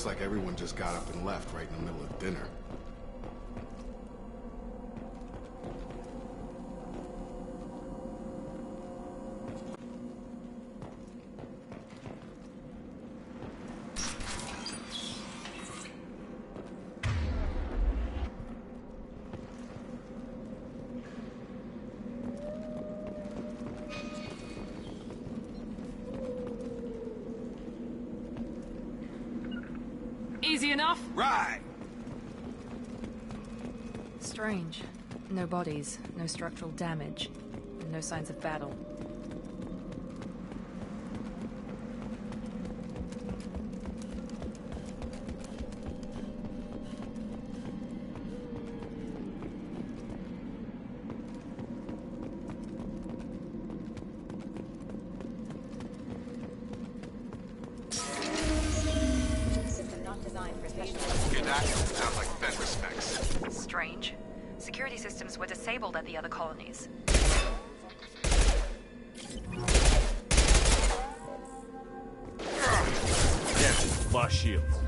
Looks like everyone just got up and left right in the middle of dinner. Easy enough? Right! Strange. No bodies, no structural damage, and no signs of battle. Sounds like Ben respects. Strange. Security systems were disabled at the other colonies. Yeah, lost shields.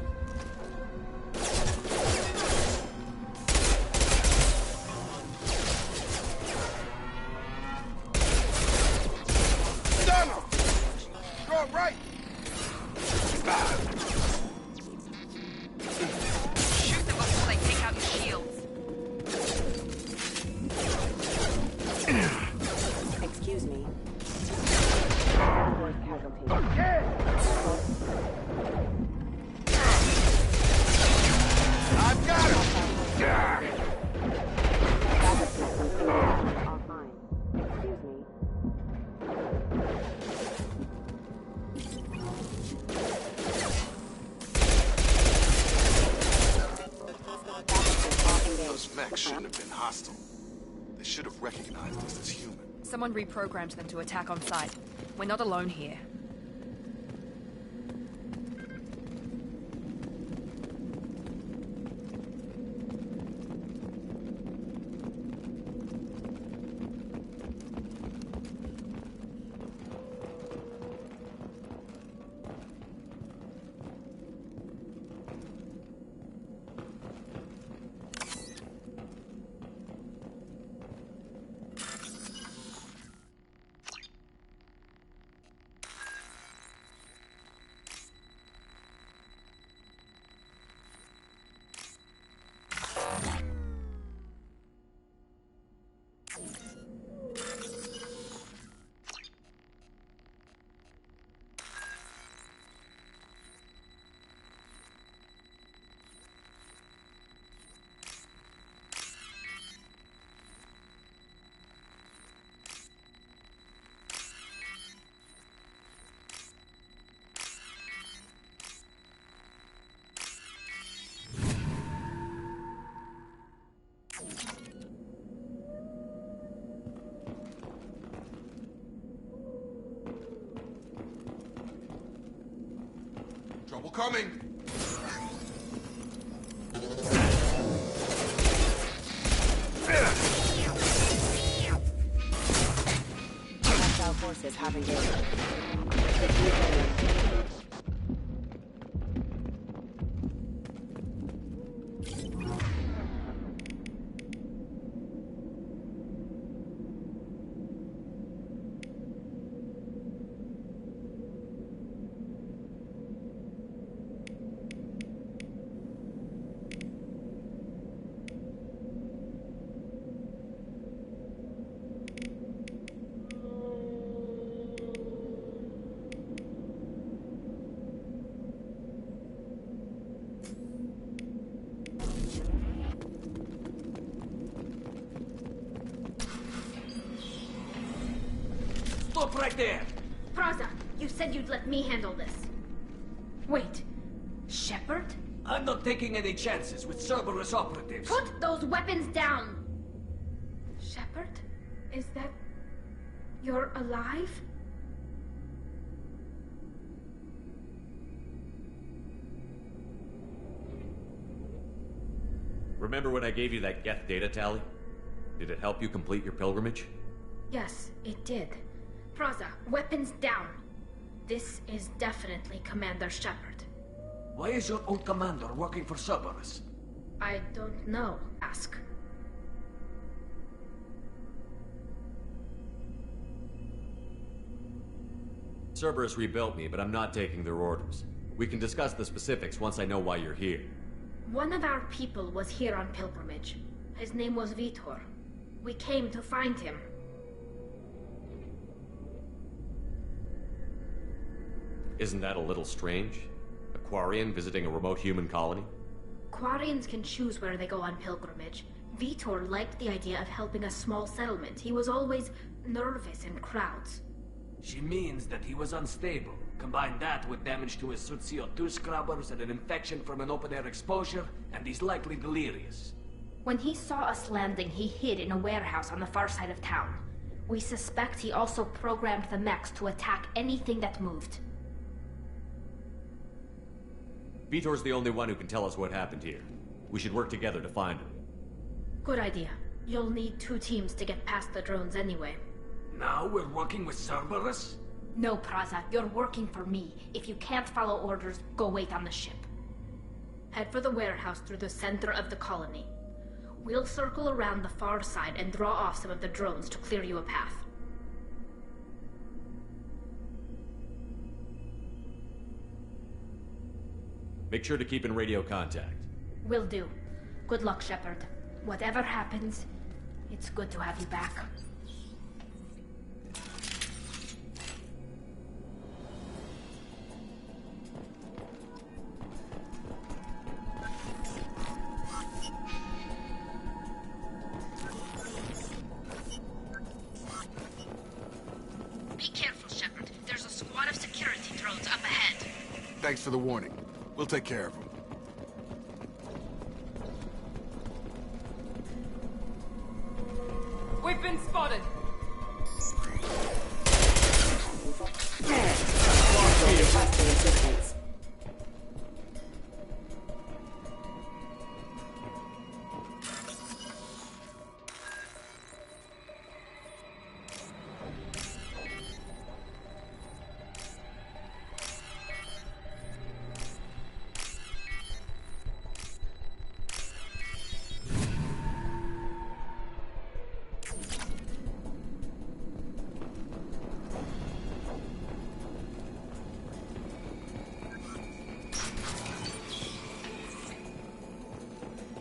Go right! Shoot them before they take out your shields. Excuse me. I've got him! Offline. Excuse me. Those mechs shouldn't have been hostile. They should have recognized us as human. Someone reprogrammed them to attack on sight. We're not alone here. Trouble coming! Hostile forces have engaged. Stop right there! Praza, you said you'd let me handle this. Wait, Shepard? I'm not taking any chances with Cerberus operatives. Put those weapons down! Shepard? Is that... you're alive? Remember when I gave you that Geth data tally? Did it help you complete your pilgrimage? Yes, it did. Praza, weapons down. This is definitely Commander Shepard. Why is your old commander working for Cerberus? I don't know. Ask. Cerberus rebuilt me, but I'm not taking their orders. We can discuss the specifics once I know why you're here. One of our people was here on pilgrimage. His name was Vitor. We came to find him. Isn't that a little strange? A Quarian visiting a remote human colony? Quarians can choose where they go on pilgrimage. Vitor liked the idea of helping a small settlement. He was always nervous in crowds. She means that he was unstable. Combine that with damage to his suit CO2 scrubbers and an infection from an open-air exposure, and he's likely delirious. When he saw us landing, he hid in a warehouse on the far side of town. We suspect he also programmed the mechs to attack anything that moved. Vitor's the only one who can tell us what happened here. We should work together to find him. Good idea. You'll need 2 teams to get past the drones anyway. Now we're working with Cerberus? No, Praza, you're working for me. If you can't follow orders, go wait on the ship. Head for the warehouse through the center of the colony. We'll circle around the far side and draw off some of the drones to clear you a path. Make sure to keep in radio contact. Will do. Good luck, Shepard. Whatever happens, it's good to have you back. Be careful, Shepard. There's a squad of security drones up ahead. Thanks for the warning. We'll take care of them. We've been spotted. Requesting assistance.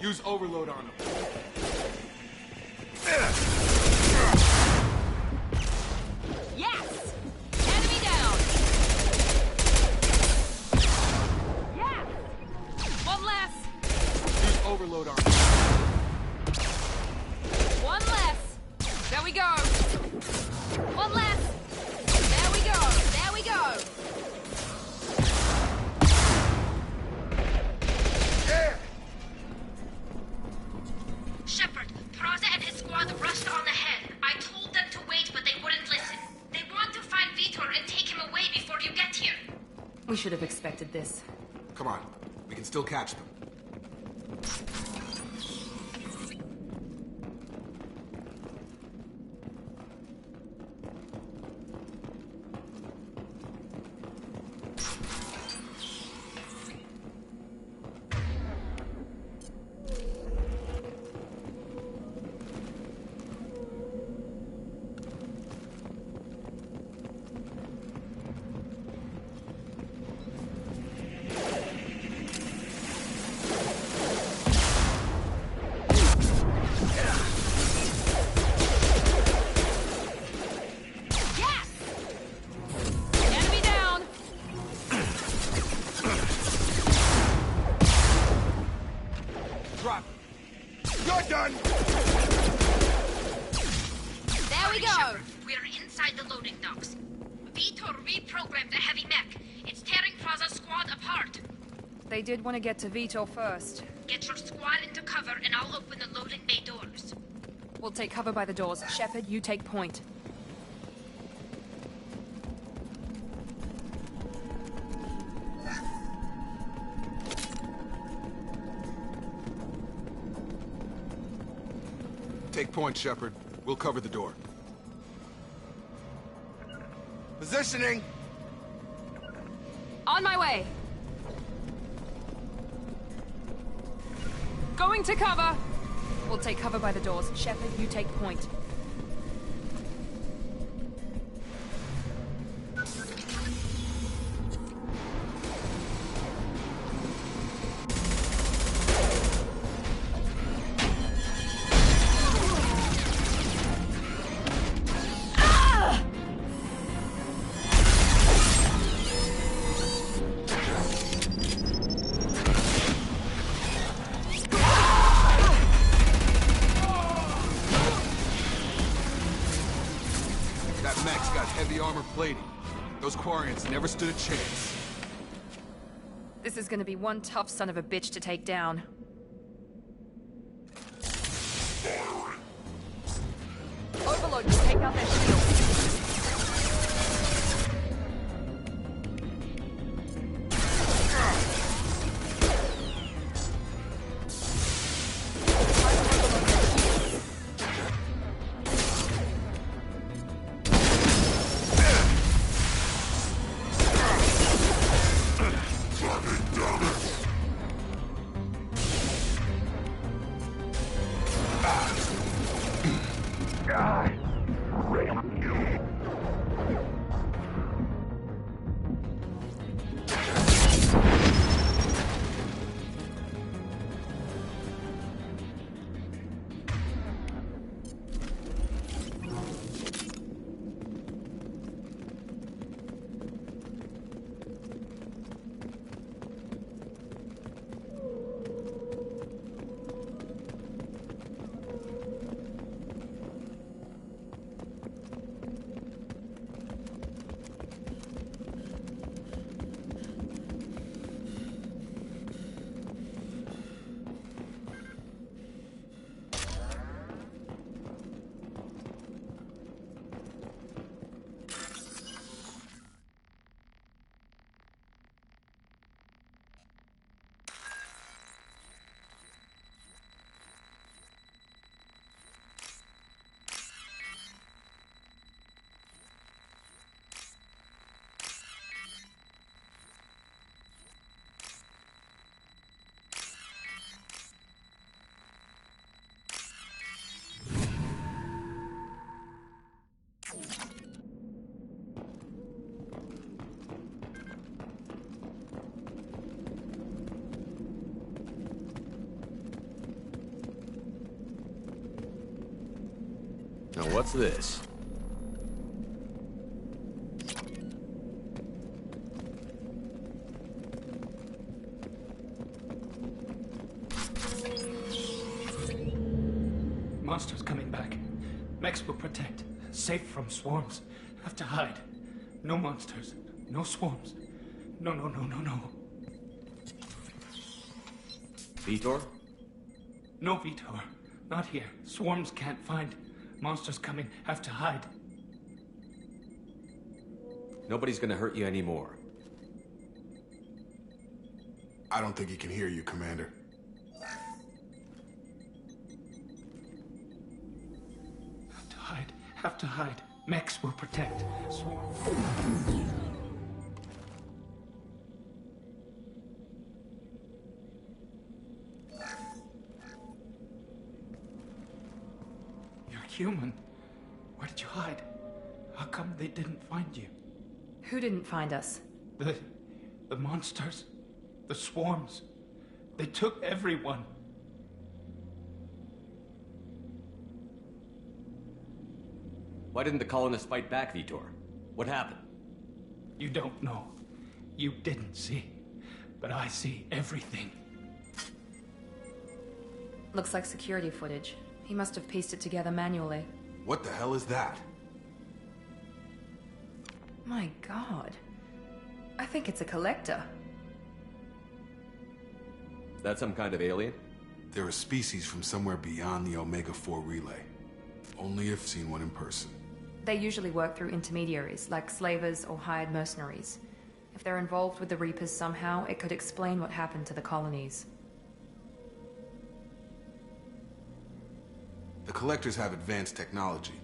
Use overload on them. Yes! Enemy down! Yes! One less! Use overload on them. One less! There we go! One less! There we go! There we go! Shepard, Praza and his squad rushed on ahead. I told them to wait, but they wouldn't listen. They want to find Vitor and take him away before you get here. We should have expected this. Come on. We can still catch them. Yes! Enemy down! Drop. You're done! There we go! We're inside the loading docks. Vitor reprogrammed the heavy mech. It's tearing Praza's squad apart. They did want to get to Vitor first. Get your squad into cover and I'll open the loading bay doors. We'll take cover by the doors. Shepard, you take point. Take point, Shepard. We'll cover the door. Positioning! On my way! Going to cover! We'll take cover by the doors. Shepard, you take point. Those Quarians never stood a chance. This is gonna be one tough son of a bitch to take down. Overload will take out their shields. Now what's this? Monsters coming back. Mechs will protect. Safe from swarms. Have to hide. No monsters. No swarms. No. Vitor? No, Vitor. Not here. Swarms can't find. Monsters coming. Have to hide. Nobody's gonna hurt you anymore. I don't think he can hear you, Commander. Have to hide. Have to hide. Mechs will protect. Swarms. Human. Where did you hide? How come they didn't find you? Who didn't find us? The monsters. The swarms. They took everyone. Why didn't the colonists fight back, Vitor? What happened? You don't know. You didn't see. But I see everything. Looks like security footage. He must have pieced it together manually. What the hell is that? My God. I think it's a collector. Is that some kind of alien? They're a species from somewhere beyond the Omega-4 relay. Only if seen one in person. They usually work through intermediaries, like slavers or hired mercenaries. If they're involved with the Reapers somehow, it could explain what happened to the colonies. The Collectors have advanced technology.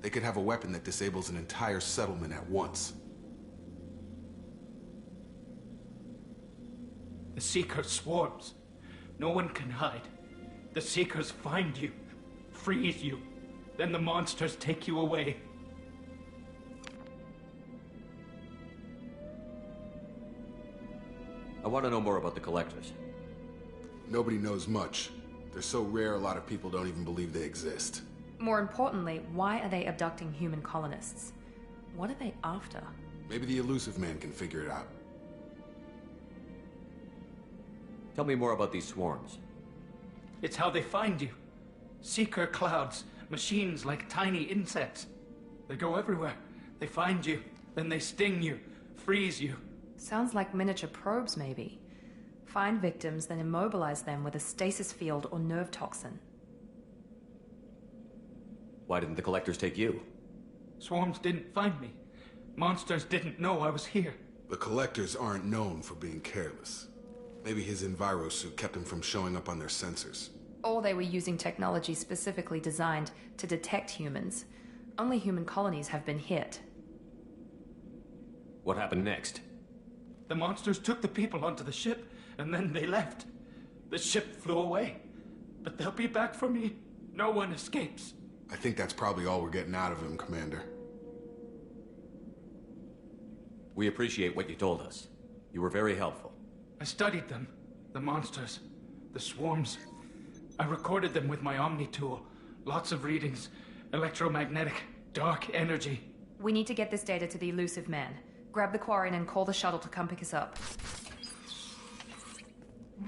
They could have a weapon that disables an entire settlement at once. The Seeker swarms. No one can hide. The Seekers find you, freeze you, then the monsters take you away. I want to know more about the Collectors. Nobody knows much. They're so rare, a lot of people don't even believe they exist. More importantly, why are they abducting human colonists? What are they after? Maybe the Elusive Man can figure it out. Tell me more about these swarms. It's how they find you. Seeker clouds, machines like tiny insects. They go everywhere. They find you, then they sting you, freeze you. Sounds like miniature probes, maybe. Find victims, then immobilize them with a stasis field or nerve toxin. Why didn't the Collectors take you? Swarms didn't find me. Monsters didn't know I was here. The Collectors aren't known for being careless. Maybe his Enviro suit kept him from showing up on their sensors. Or they were using technology specifically designed to detect humans. Only human colonies have been hit. What happened next? The monsters took the people onto the ship, and then they left. The ship flew away. But they'll be back for me. No one escapes. I think that's probably all we're getting out of him, Commander. We appreciate what you told us. You were very helpful. I studied them. The monsters. The swarms. I recorded them with my Omni tool. Lots of readings. Electromagnetic. Dark energy. We need to get this data to the Elusive Man. Grab the Quarian and call the shuttle to come pick us up.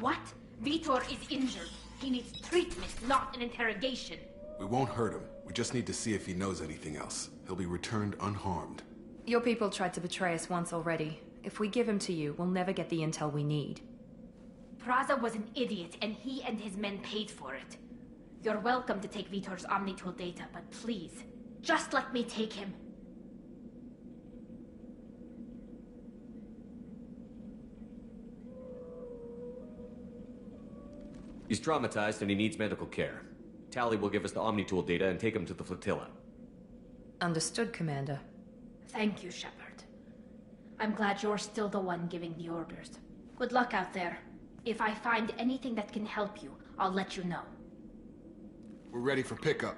What? Vitor is injured. He needs treatment, not an interrogation. We won't hurt him. We just need to see if he knows anything else. He'll be returned unharmed. Your people tried to betray us once already. If we give him to you, we'll never get the intel we need. Praza was an idiot, and he and his men paid for it. You're welcome to take Vitor's Omnitool data, but please, just let me take him. He's traumatized and he needs medical care. Tali will give us the Omnitool data and take him to the flotilla. Understood, Commander. Thank you, Shepard. I'm glad you're still the one giving the orders. Good luck out there. If I find anything that can help you, I'll let you know. We're ready for pickup.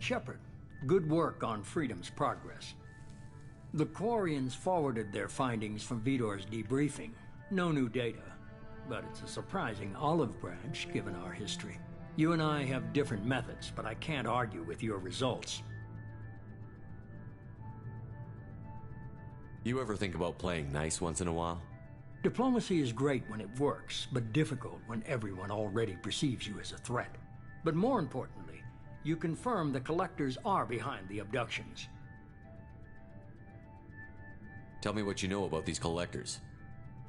Shepard, good work on Freedom's progress. The Quarians forwarded their findings from Vitor's debriefing. No new data, but it's a surprising olive branch given our history. You and I have different methods, but I can't argue with your results. You ever think about playing nice once in a while? Diplomacy is great when it works, but difficult when everyone already perceives you as a threat. But more importantly, you confirm the Collectors are behind the abductions. Tell me what you know about these Collectors.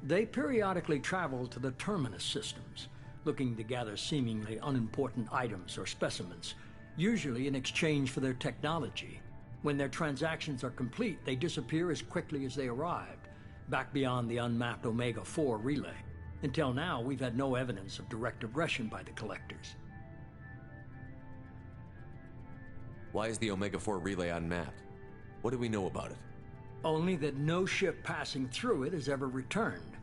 They periodically travel to the Terminus systems, looking to gather seemingly unimportant items or specimens, usually in exchange for their technology. When their transactions are complete, they disappear as quickly as they arrived, back beyond the unmapped Omega-4 relay. Until now, we've had no evidence of direct aggression by the Collectors. Why is the Omega-4 relay unmapped? What do we know about it? Only that no ship passing through it has ever returned.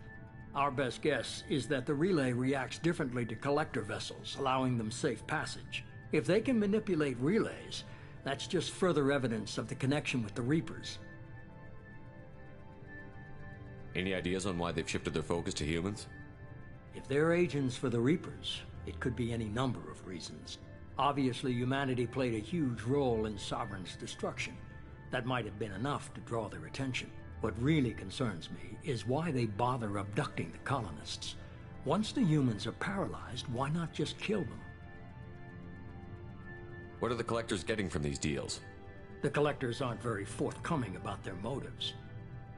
Our best guess is that the relay reacts differently to Collector vessels, allowing them safe passage. If they can manipulate relays, that's just further evidence of the connection with the Reapers. Any ideas on why they've shifted their focus to humans? If they're agents for the Reapers, it could be any number of reasons. Obviously, humanity played a huge role in Sovereign's destruction. That might have been enough to draw their attention. What really concerns me is why they bother abducting the colonists. Once the humans are paralyzed, why not just kill them? What are the Collectors getting from these deals? The Collectors aren't very forthcoming about their motives.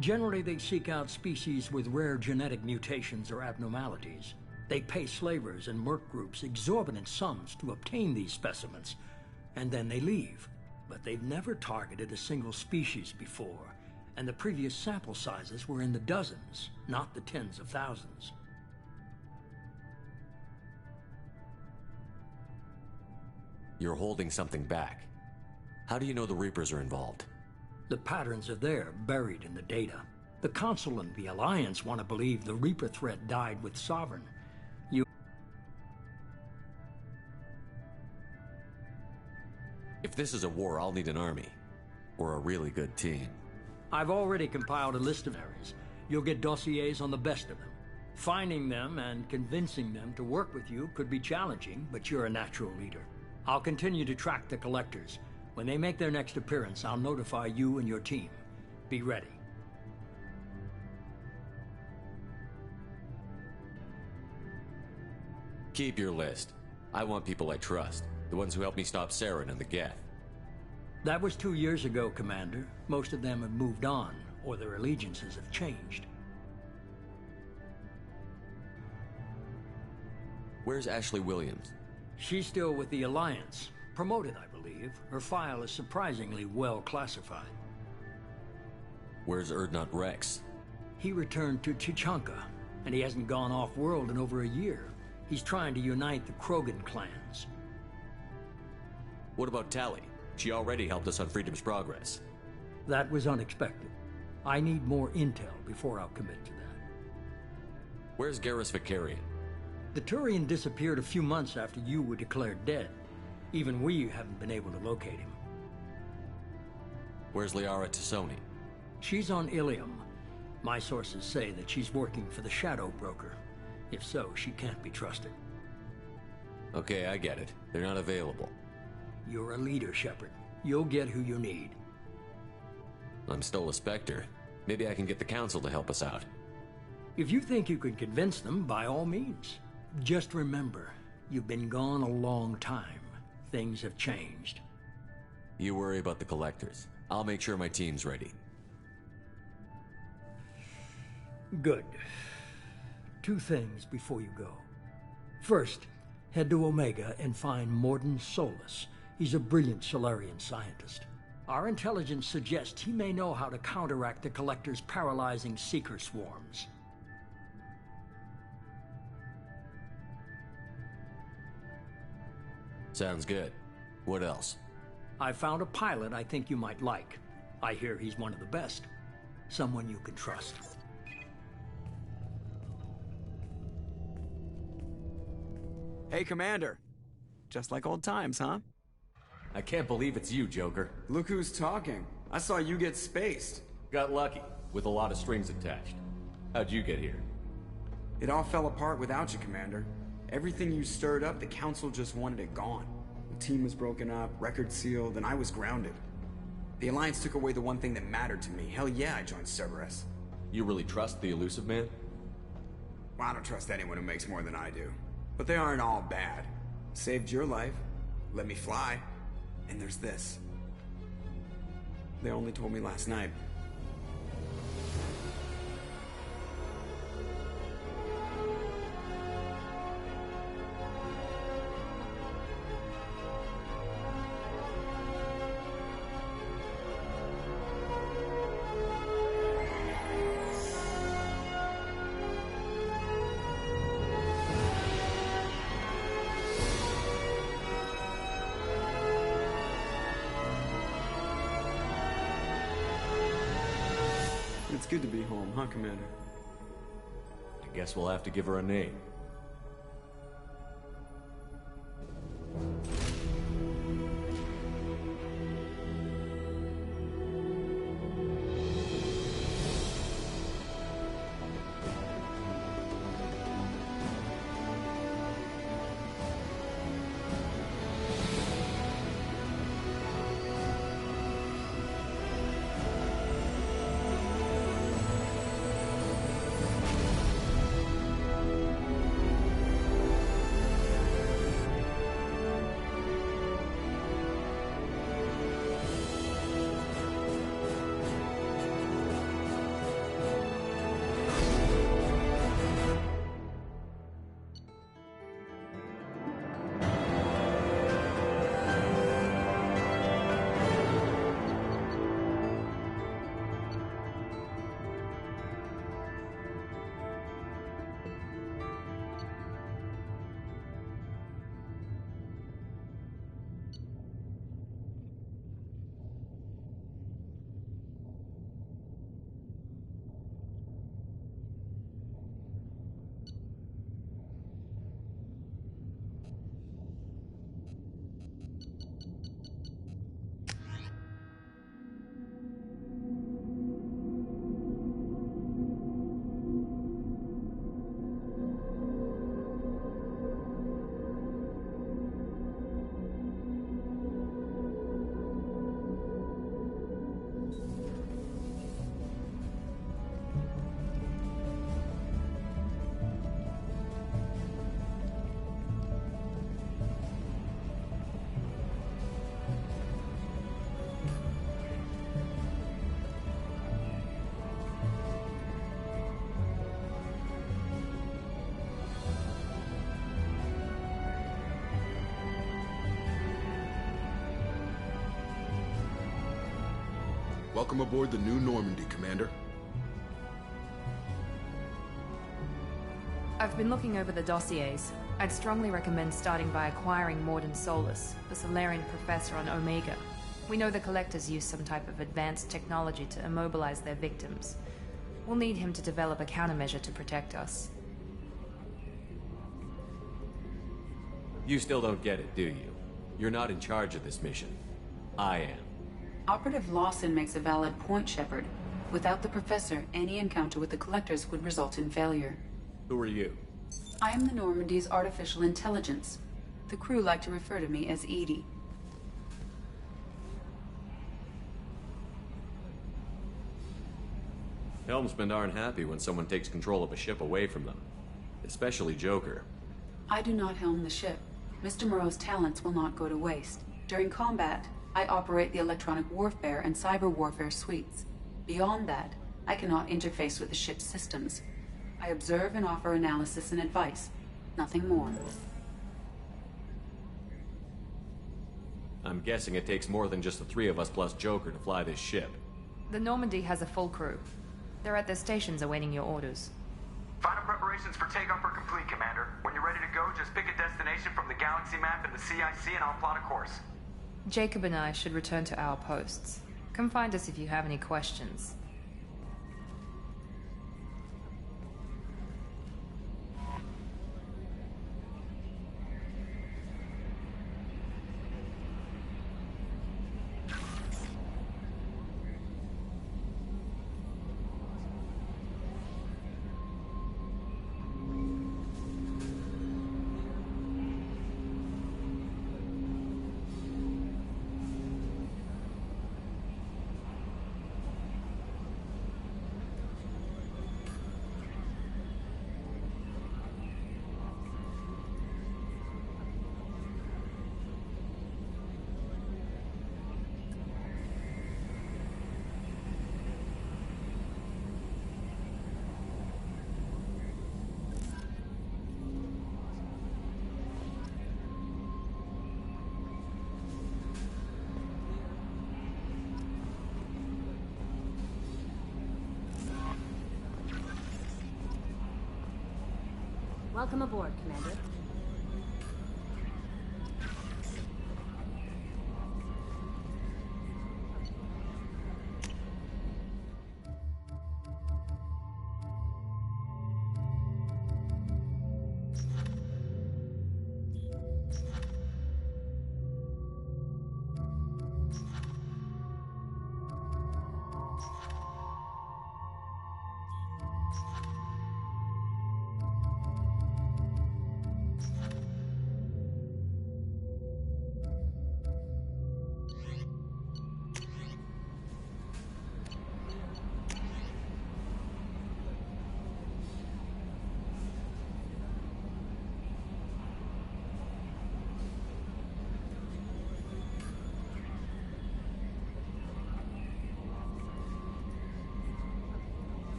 Generally, they seek out species with rare genetic mutations or abnormalities. They pay slavers and merc groups exorbitant sums to obtain these specimens, and then they leave. But they've never targeted a single species before, and the previous sample sizes were in the dozens, not the tens of thousands. You're holding something back. How do you know the Reapers are involved? The patterns are there, buried in the data. The Council and the Alliance want to believe the Reaper threat died with Sovereign. If this is a war, I'll need an army. Or a really good team. I've already compiled a list of areas. You'll get dossiers on the best of them. Finding them and convincing them to work with you could be challenging, but you're a natural leader. I'll continue to track the Collectors. When they make their next appearance, I'll notify you and your team. Be ready. Keep your list. I want people I trust. The ones who helped me stop Saren and the Geth. That was 2 years ago, Commander. Most of them have moved on, or their allegiances have changed. Where's Ashley Williams? She's still with the Alliance. Promoted, I believe. Her file is surprisingly well classified. Where's Urdnot Rex? He returned to Chichanka, and he hasn't gone off-world in over a year. He's trying to unite the Krogan clans. What about Tali? She already helped us on Freedom's Progress. That was unexpected. I need more intel before I'll commit to that. Where's Garrus Vakarian? The Turian disappeared a few months after you were declared dead. Even we haven't been able to locate him. Where's Liara Tassoni? She's on Ilium. My sources say that she's working for the Shadow Broker. If so, she can't be trusted. Okay, I get it. They're not available. You're a leader, Shepard. You'll get who you need. I'm still a Spectre. Maybe I can get the Council to help us out. If you think you could convince them, by all means. Just remember, you've been gone a long time. Things have changed. You worry about the Collectors. I'll make sure my team's ready. Good. 2 things before you go. First, head to Omega and find Mordin Solus. He's a brilliant Solarian scientist. Our intelligence suggests he may know how to counteract the Collector's paralyzing Seeker swarms. Sounds good. What else? I found a pilot I think you might like. I hear he's one of the best. Someone you can trust. Hey, Commander. Just like old times, huh? I can't believe it's you, Joker. Look who's talking. I saw you get spaced. Got lucky, with a lot of strings attached. How'd you get here? It all fell apart without you, Commander. Everything you stirred up, the Council just wanted it gone. The team was broken up, record sealed, and I was grounded. The Alliance took away the one thing that mattered to me. Hell yeah, I joined Cerberus. You really trust the Illusive Man? Well, I don't trust anyone who makes more than I do. But they aren't all bad. Saved your life, let me fly, and there's this. They only told me last night. It's good to be home, huh, Commander? I guess we'll have to give her a name. Welcome aboard the new Normandy, Commander. I've been looking over the dossiers. I'd strongly recommend starting by acquiring Mordin Solus, the Solarian professor on Omega. We know the Collectors use some type of advanced technology to immobilize their victims. We'll need him to develop a countermeasure to protect us. You still don't get it, do you? You're not in charge of this mission. I am. Operative Lawson makes a valid point, Shepard. Without the Professor, any encounter with the Collectors would result in failure. Who are you? I am the Normandy's artificial intelligence. The crew like to refer to me as EDI. Helmsmen aren't happy when someone takes control of a ship away from them. Especially Joker. I do not helm the ship. Mr. Moreau's talents will not go to waste. During combat, I operate the electronic warfare and cyber warfare suites. Beyond that, I cannot interface with the ship's systems. I observe and offer analysis and advice. Nothing more. I'm guessing it takes more than just the three of us plus Joker to fly this ship. The Normandy has a full crew. They're at their stations awaiting your orders. Final preparations for takeoff are complete, Commander. When you're ready to go, just pick a destination from the galaxy map in the CIC and I'll plot a course. Jacob and I should return to our posts. Come find us if you have any questions. Welcome aboard, Commander.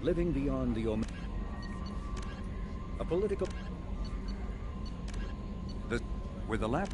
living beyond the a political... With the lap...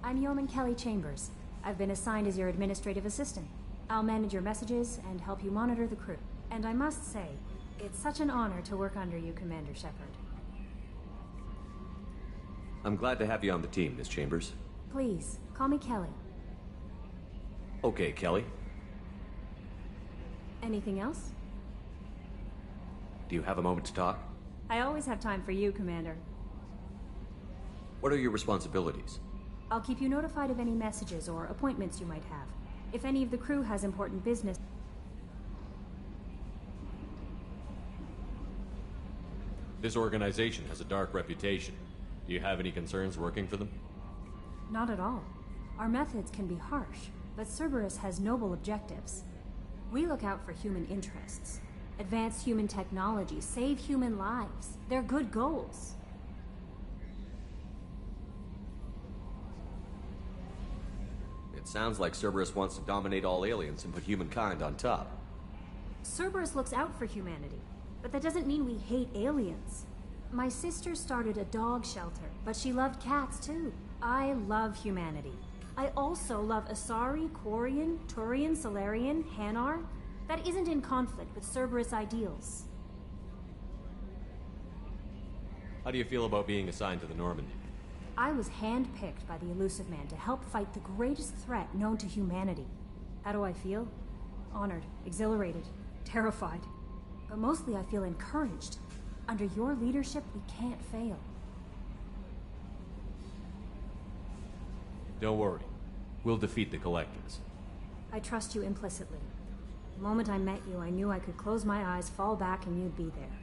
I'm Yeoman Kelly Chambers. I've been assigned as your administrative assistant. I'll manage your messages and help you monitor the crew. And I must say, it's such an honor to work under you, Commander Shepard. I'm glad to have you on the team, Miss Chambers. Please, call me Kelly. Okay, Kelly. Anything else? Do you have a moment to talk? I always have time for you, Commander. What are your responsibilities? I'll keep you notified of any messages or appointments you might have. If any of the crew has important business... This organization has a dark reputation. Do you have any concerns working for them? Not at all. Our methods can be harsh, but Cerberus has noble objectives. We look out for human interests. Advance human technology, save human lives. They're good goals. It sounds like Cerberus wants to dominate all aliens and put humankind on top. Cerberus looks out for humanity, but that doesn't mean we hate aliens. My sister started a dog shelter, but she loved cats too. I love humanity. I also love Asari, Quarian, Turian, Salarian, Hanar. That isn't in conflict with Cerberus ideals. How do you feel about being assigned to the Normandy? I was handpicked by the Illusive Man to help fight the greatest threat known to humanity. How do I feel? Honored, exhilarated, terrified. But mostly I feel encouraged. Under your leadership, we can't fail. Don't worry. We'll defeat the Collectors. I trust you implicitly. The moment I met you, I knew I could close my eyes, fall back, and you'd be there.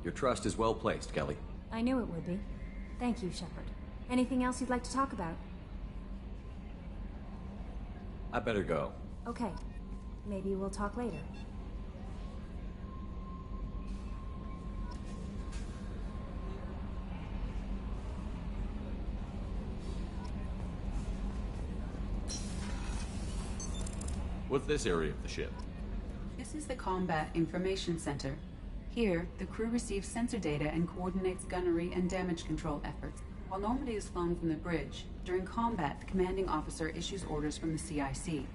Your trust is well placed, Kelly. I knew it would be. Thank you, Shepard. Anything else you'd like to talk about? I better go. Okay. Maybe we'll talk later. What's this area of the ship? This is the Combat Information Center. Here, the crew receives sensor data and coordinates gunnery and damage control efforts. While Normandy is flown from the bridge, during combat, the commanding officer issues orders from the CIC.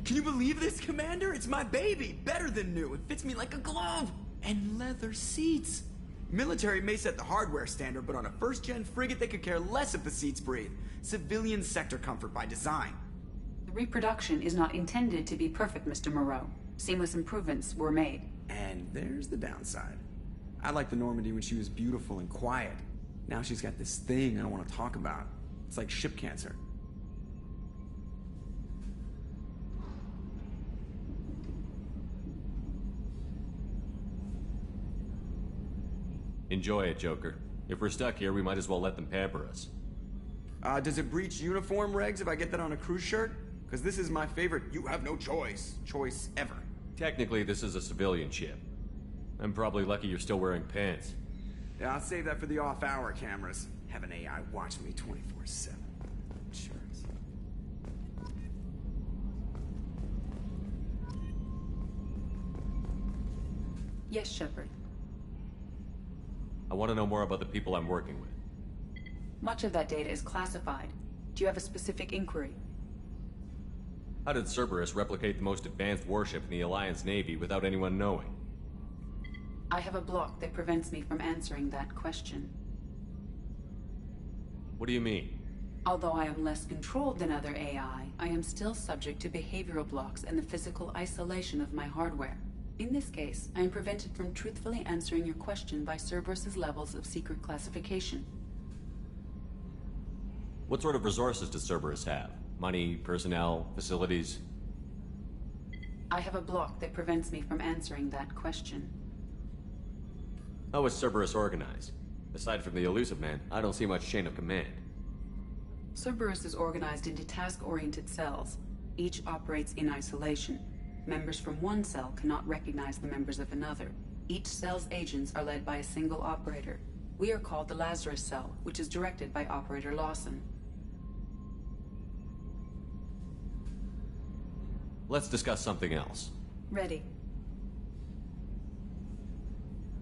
Can you believe this, Commander? It's my baby! Better than new. It fits me like a glove! And leather seats! Military may set the hardware standard, but on a first-gen frigate, they could care less if the seats breathe. Civilian sector comfort by design. The reproduction is not intended to be perfect, Mr. Moreau. Seamless improvements were made. And there's the downside. I liked the Normandy when she was beautiful and quiet. Now she's got this thing I don't want to talk about. It's like ship cancer. Enjoy it, Joker. If we're stuck here, we might as well let them pamper us. Does it breach uniform regs if I get that on a cruise shirt? Because this is my favorite you have no choice ever. Technically, this is a civilian ship. I'm probably lucky you're still wearing pants. Yeah, I'll save that for the off-hour cameras. Have an AI watch me 24/7. Shirts. Yes, Shepard. I want to know more about the people I'm working with. Much of that data is classified. Do you have a specific inquiry? How did Cerberus replicate the most advanced warship in the Alliance Navy without anyone knowing? I have a block that prevents me from answering that question. What do you mean? Although I am less controlled than other AI, I am still subject to behavioral blocks and the physical isolation of my hardware. In this case, I am prevented from truthfully answering your question by Cerberus's levels of secret classification. What sort of resources does Cerberus have? Money, personnel, facilities? I have a block that prevents me from answering that question. How is Cerberus organized? Aside from the Elusive Man, I don't see much chain of command. Cerberus is organized into task-oriented cells. Each operates in isolation. Members from one cell cannot recognize the members of another. Each cell's agents are led by a single operator. We are called the Lazarus Cell, which is directed by Operator Lawson. Let's discuss something else. Ready.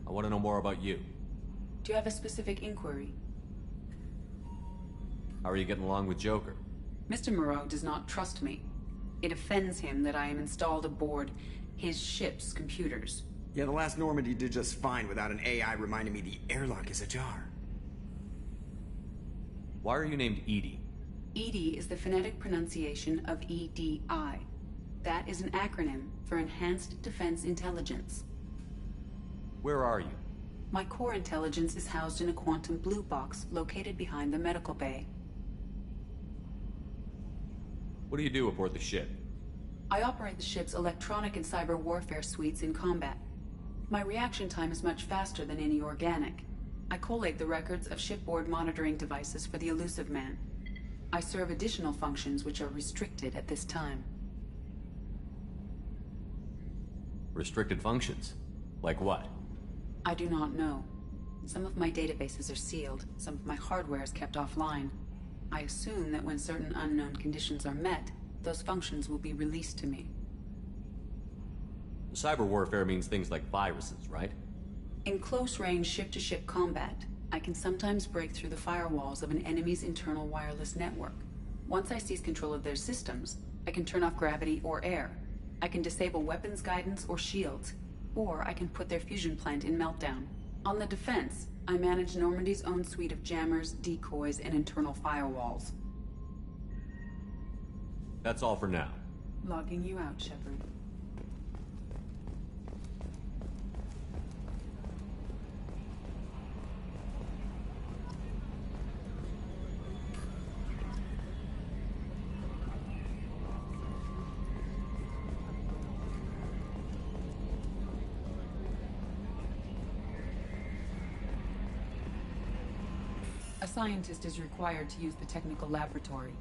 I want to know more about you. Do you have a specific inquiry? How are you getting along with Joker? Mr. Moreau does not trust me. It offends him that I am installed aboard his ship's computers. Yeah, the last Normandy did just fine without an AI reminding me the airlock is ajar. Why are you named EDI? EDI is the phonetic pronunciation of EDI. That is an acronym for Enhanced Defense Intelligence. Where are you? My core intelligence is housed in a quantum blue box located behind the medical bay. What do you do aboard the ship? I operate the ship's electronic and cyber warfare suites in combat. My reaction time is much faster than any organic. I collate the records of shipboard monitoring devices for the Elusive Man. I serve additional functions which are restricted at this time. Restricted functions? Like what? I do not know. Some of my databases are sealed, some of my hardware is kept offline. I assume that when certain unknown conditions are met, those functions will be released to me. Cyber warfare means things like viruses, right? In close-range ship-to-ship combat, I can sometimes break through the firewalls of an enemy's internal wireless network. Once I seize control of their systems, I can turn off gravity or air. I can disable weapons guidance or shields, or I can put their fusion plant in meltdown. On the defense, I manage Normandy's own suite of jammers, decoys, and internal firewalls. That's all for now. Logging you out, Shepard. A scientist is required to use the technical laboratory.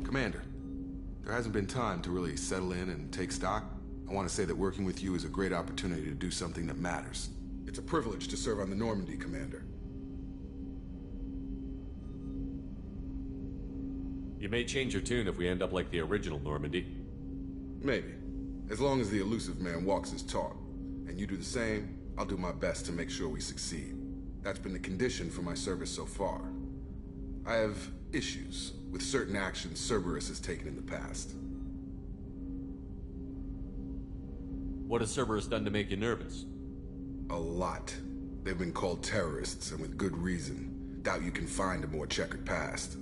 Commander, there hasn't been time to really settle in and take stock. I want to say that working with you is a great opportunity to do something that matters. It's a privilege to serve on the Normandy, Commander. You may change your tune if we end up like the original Normandy. Maybe. As long as the elusive man walks his talk. And you do the same, I'll do my best to make sure we succeed. That's been the condition for my service so far. I have issues with certain actions Cerberus has taken in the past. What has Cerberus done to make you nervous? A lot. They've been called terrorists, and with good reason. Doubt you can find a more checkered past.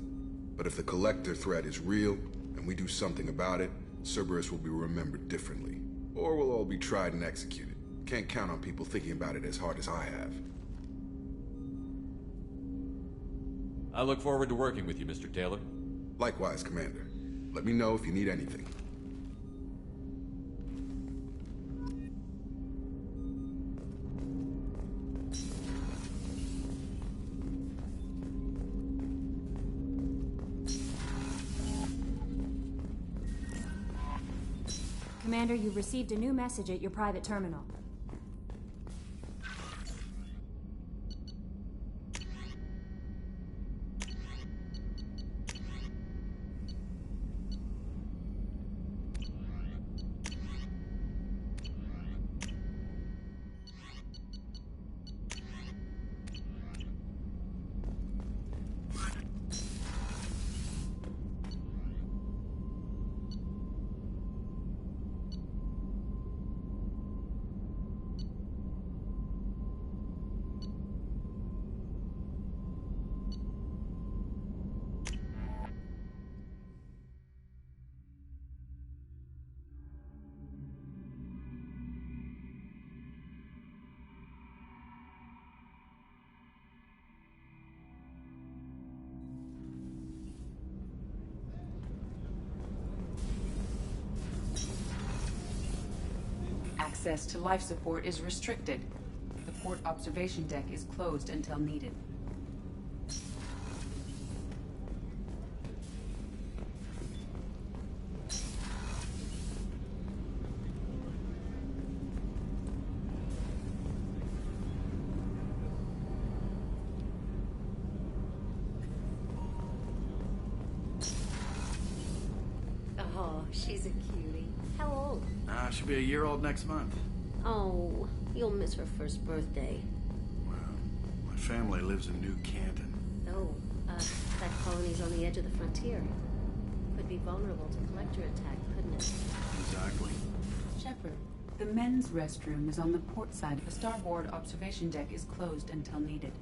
But if the Collector threat is real, and we do something about it, Cerberus will be remembered differently. Or we'll all be tried and executed. Can't count on people thinking about it as hard as I have. I look forward to working with you, Mr. Taylor. Likewise, Commander. Let me know if you need anything. Commander, you've received a new message at your private terminal. Access to life support is restricted. The port observation deck is closed until needed. Oh, she's a cutie. How old? She'll be a year old next month. Oh, you'll miss her first birthday. Well, my family lives in New Canton. Oh, that colony's on the edge of the frontier. Could be vulnerable to collector attack, couldn't it? Exactly. Shepard, the men's restroom is on the port side. The starboard observation deck is closed until needed.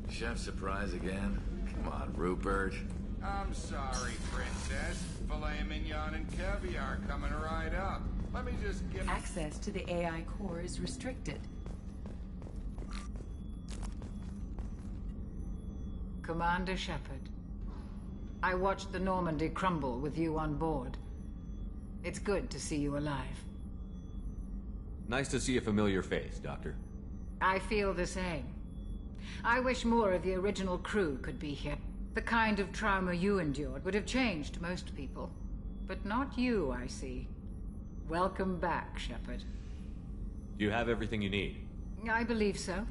Chef surprise again? Come on, Rupert. I'm sorry, Princess. Filet mignon and caviar coming right up. Let me just get... Access to the AI core is restricted. Commander Shepard, I watched the Normandy crumble with you on board. It's good to see you alive. Nice to see a familiar face, Doctor. I feel the same. I wish more of the original crew could be here. The kind of trauma you endured would have changed most people. But not you, I see. Welcome back, Shepard. Do you have everything you need? I believe so.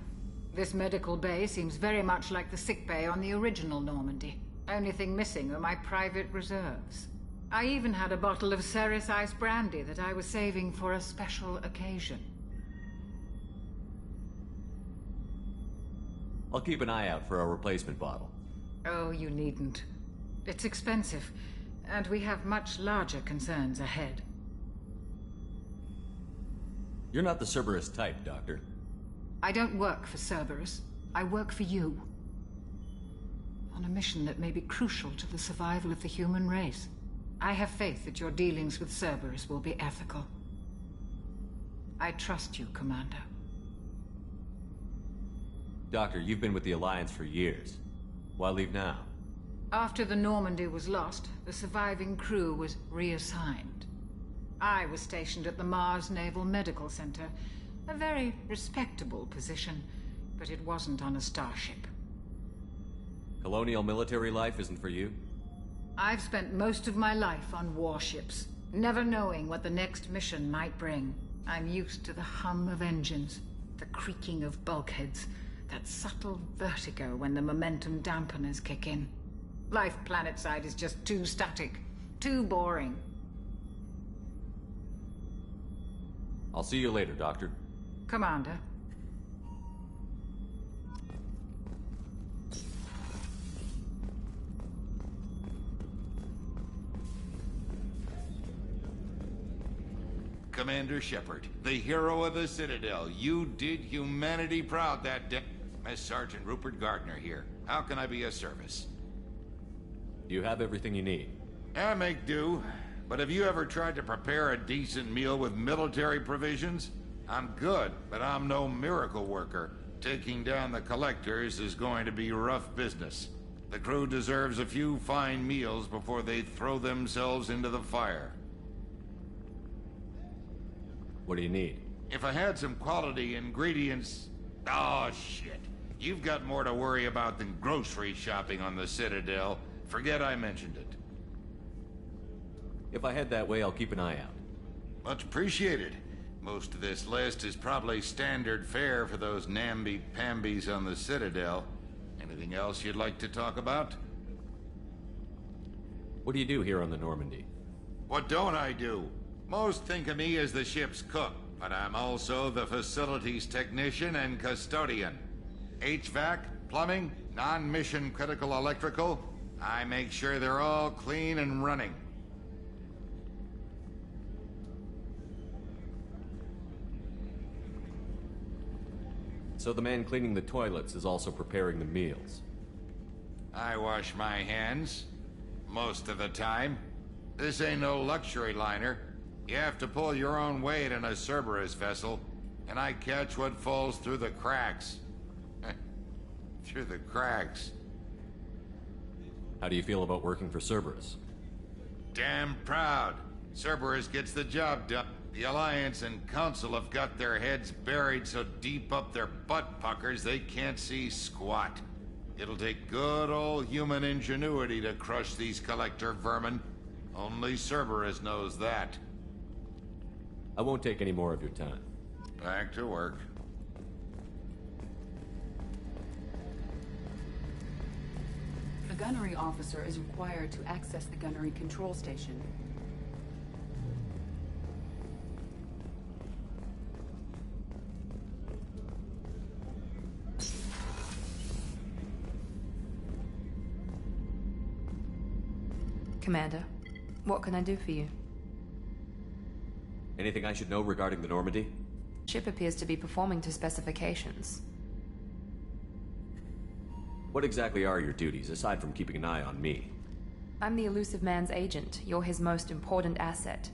This medical bay seems very much like the sick bay on the original Normandy. Only thing missing are my private reserves. I even had a bottle of Ceres Ice brandy that I was saving for a special occasion. I'll keep an eye out for a replacement bottle. Oh, you needn't. It's expensive, and we have much larger concerns ahead. You're not the Cerberus type, Doctor. I don't work for Cerberus. I work for you. On a mission that may be crucial to the survival of the human race. I have faith that your dealings with Cerberus will be ethical. I trust you, Commander. Doctor, you've been with the Alliance for years. Why leave now? After the Normandy was lost, the surviving crew was reassigned. I was stationed at the Mars Naval Medical Center, a very respectable position, but it wasn't on a starship. Colonial military life isn't for you? I've spent most of my life on warships, never knowing what the next mission might bring. I'm used to the hum of engines, the creaking of bulkheads, that subtle vertigo when the momentum dampeners kick in. Life planetside is just too static, too boring. I'll see you later, Doctor. Commander. Commander Shepard, the hero of the Citadel. You did humanity proud that day. As Sergeant Rupert Gardner here. How can I be of service? You have everything you need. I make do. But have you ever tried to prepare a decent meal with military provisions? I'm good, but I'm no miracle worker. Taking down the Collectors is going to be rough business. The crew deserves a few fine meals before they throw themselves into the fire. What do you need? If I had some quality ingredients... Oh, shit. You've got more to worry about than grocery shopping on the Citadel. Forget I mentioned it. If I head that way, I'll keep an eye out. Much appreciated. Most of this list is probably standard fare for those namby-pambies on the Citadel. Anything else you'd like to talk about? What do you do here on the Normandy? What don't I do? Most think of me as the ship's cook, but I'm also the facilities technician and custodian. HVAC, plumbing, non-mission critical electrical. I make sure they're all clean and running. So the man cleaning the toilets is also preparing the meals. I wash my hands. Most of the time. This ain't no luxury liner. You have to pull your own weight in a Cerberus vessel, and I catch what falls through the cracks. Through the cracks. How do you feel about working for Cerberus? Damn proud. Cerberus gets the job done. The Alliance and Council have got their heads buried so deep up their butt puckers they can't see squat. It'll take good old human ingenuity to crush these Collector vermin. Only Cerberus knows that. I won't take any more of your time. Back to work. The gunnery officer is required to access the gunnery control station. Commander, what can I do for you? Anything I should know regarding the Normandy? Ship appears to be performing to specifications. What exactly are your duties, aside from keeping an eye on me? I'm the Elusive Man's agent. You're his most important asset.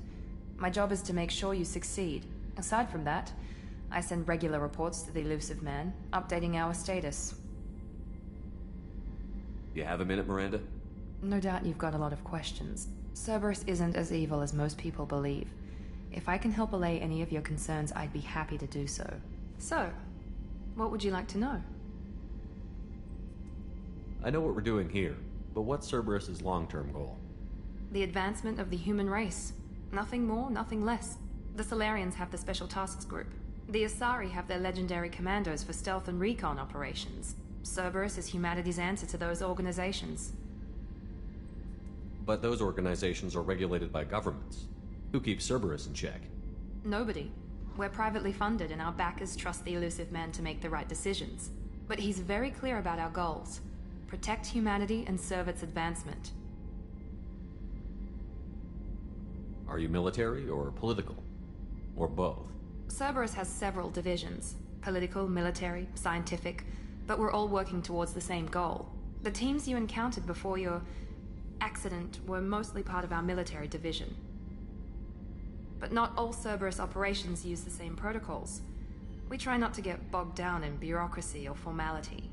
My job is to make sure you succeed. Aside from that, I send regular reports to the Elusive Man, updating our status. You have a minute, Miranda? No doubt you've got a lot of questions. Cerberus isn't as evil as most people believe. If I can help allay any of your concerns, I'd be happy to do so. So, what would you like to know? I know what we're doing here, but what's Cerberus's long-term goal? The advancement of the human race. Nothing more, nothing less. The Solarians have the Special Tasks Group. The Asari have their legendary commandos for stealth and recon operations. Cerberus is humanity's answer to those organizations. But those organizations are regulated by governments. Who keeps Cerberus in check? Nobody. We're privately funded and our backers trust the Elusive Man to make the right decisions. But he's very clear about our goals. Protect humanity and serve its advancement. Are you military or political? Or both? Cerberus has several divisions. Political, military, scientific. But we're all working towards the same goal. The teams you encountered before your accident were mostly part of our military division. But not all Cerberus operations use the same protocols. We try not to get bogged down in bureaucracy or formality.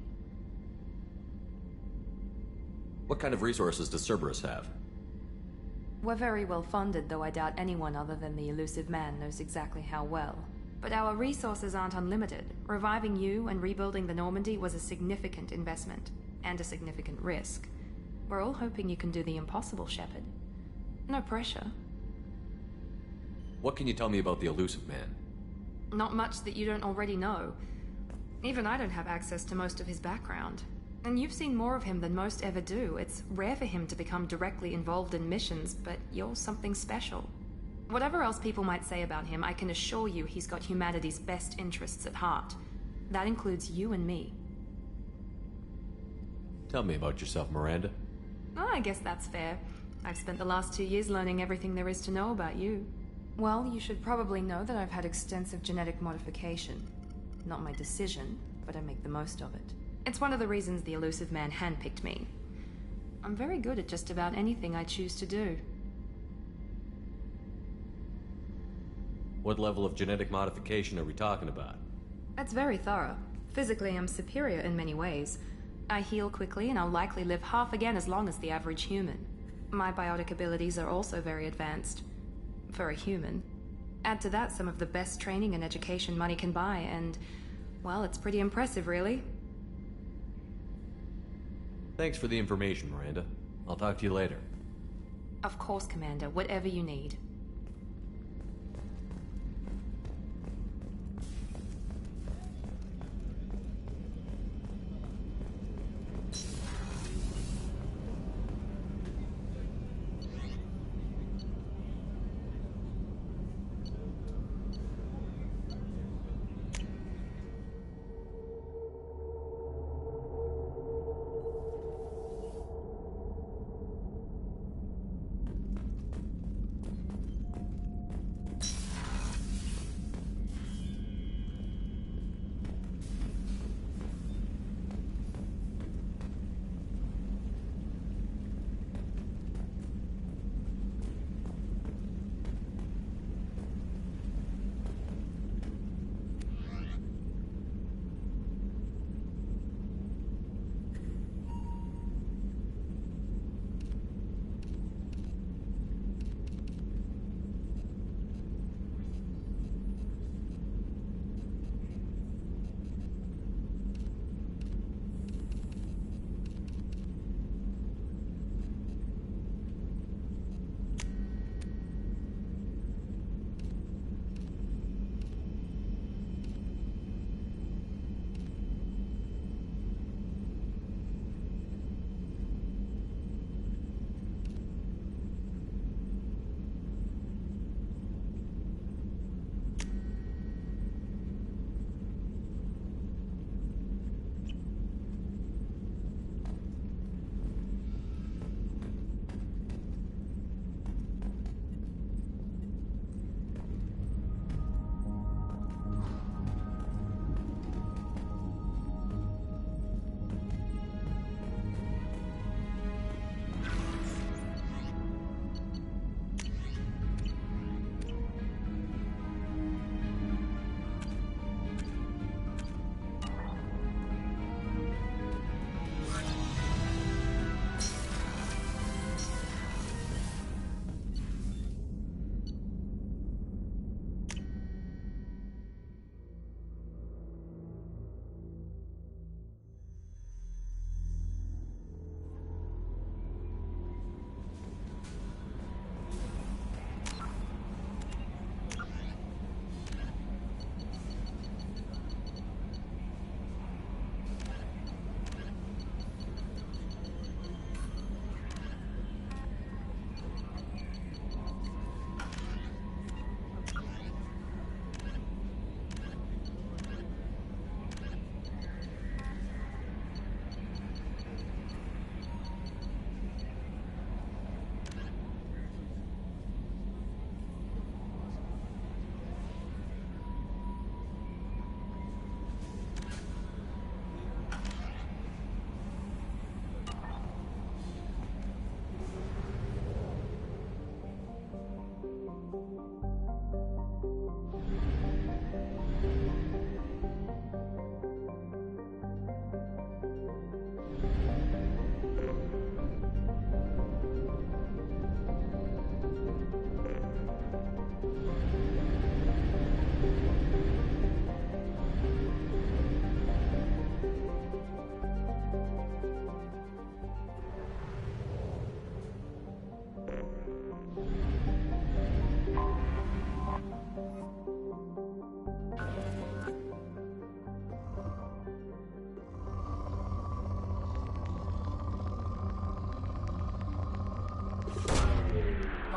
What kind of resources does Cerberus have? We're very well funded, though I doubt anyone other than the Elusive Man knows exactly how well. But our resources aren't unlimited. Reviving you and rebuilding the Normandy was a significant investment, and a significant risk. We're all hoping you can do the impossible, Shepard. No pressure. What can you tell me about the Illusive Man? Not much that you don't already know. Even I don't have access to most of his background. And you've seen more of him than most ever do. It's rare for him to become directly involved in missions, but you're something special. Whatever else people might say about him, I can assure you he's got humanity's best interests at heart. That includes you and me. Tell me about yourself, Miranda. Oh, I guess that's fair. I've spent the last 2 years learning everything there is to know about you. Well, you should probably know that I've had extensive genetic modification. Not my decision, but I make the most of it. It's one of the reasons the Illusive Man handpicked me. I'm very good at just about anything I choose to do. What level of genetic modification are we talking about? That's very thorough. Physically, I'm superior in many ways. I heal quickly, and I'll likely live half again as long as the average human. My biotic abilities are also very advanced. For a human. Add to that some of the best training and education money can buy, and, well, it's pretty impressive, really. Thanks for the information, Miranda. I'll talk to you later. Of course, Commander. Whatever you need.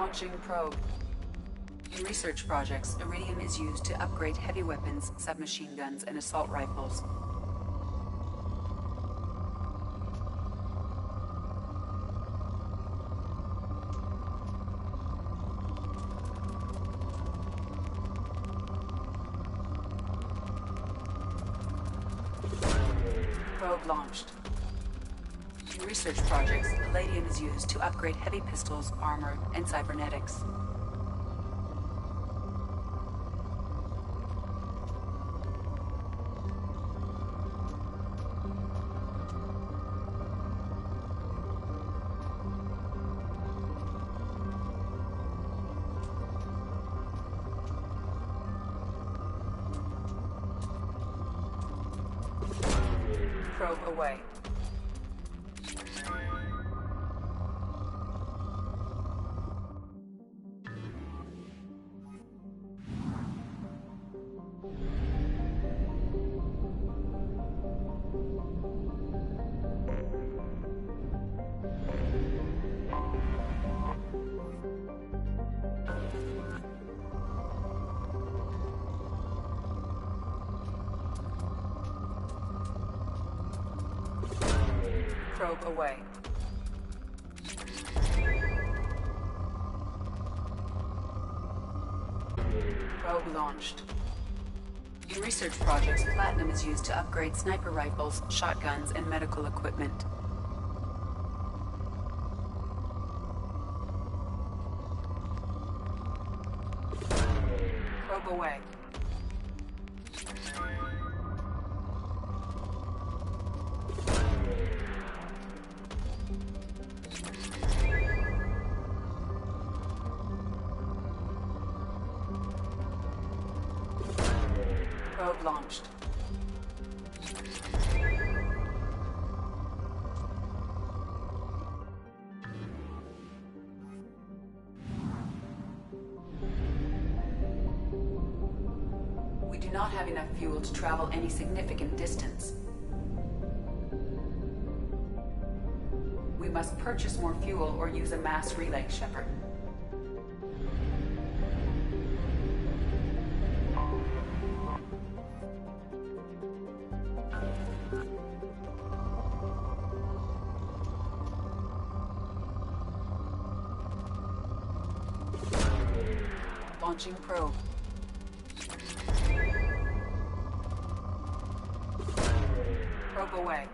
Launching probe. In research projects, iridium is used to upgrade heavy weapons, submachine guns, and assault rifles. Probe launched. In research projects, palladium is used to upgrade heavy pistols, armor, and cybernetics. Probe away. Probe away. Probe launched. In research projects, platinum is used to upgrade sniper rifles, shotguns, and medical equipment. Probe away. Probe launched. We do not have enough fuel to travel any significant distance. We must purchase more fuel or use a mass relay, Shepard. Launching probe. Probe away.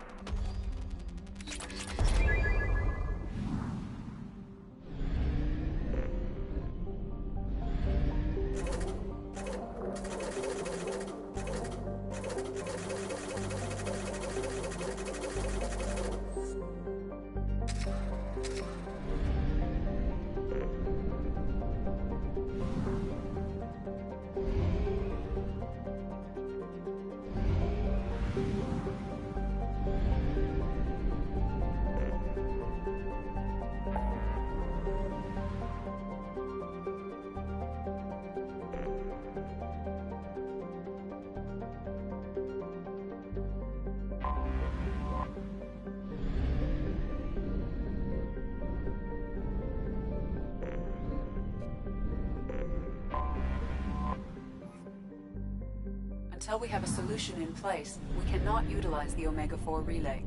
Until we have a solution in place, we cannot utilize the Omega-4 relay.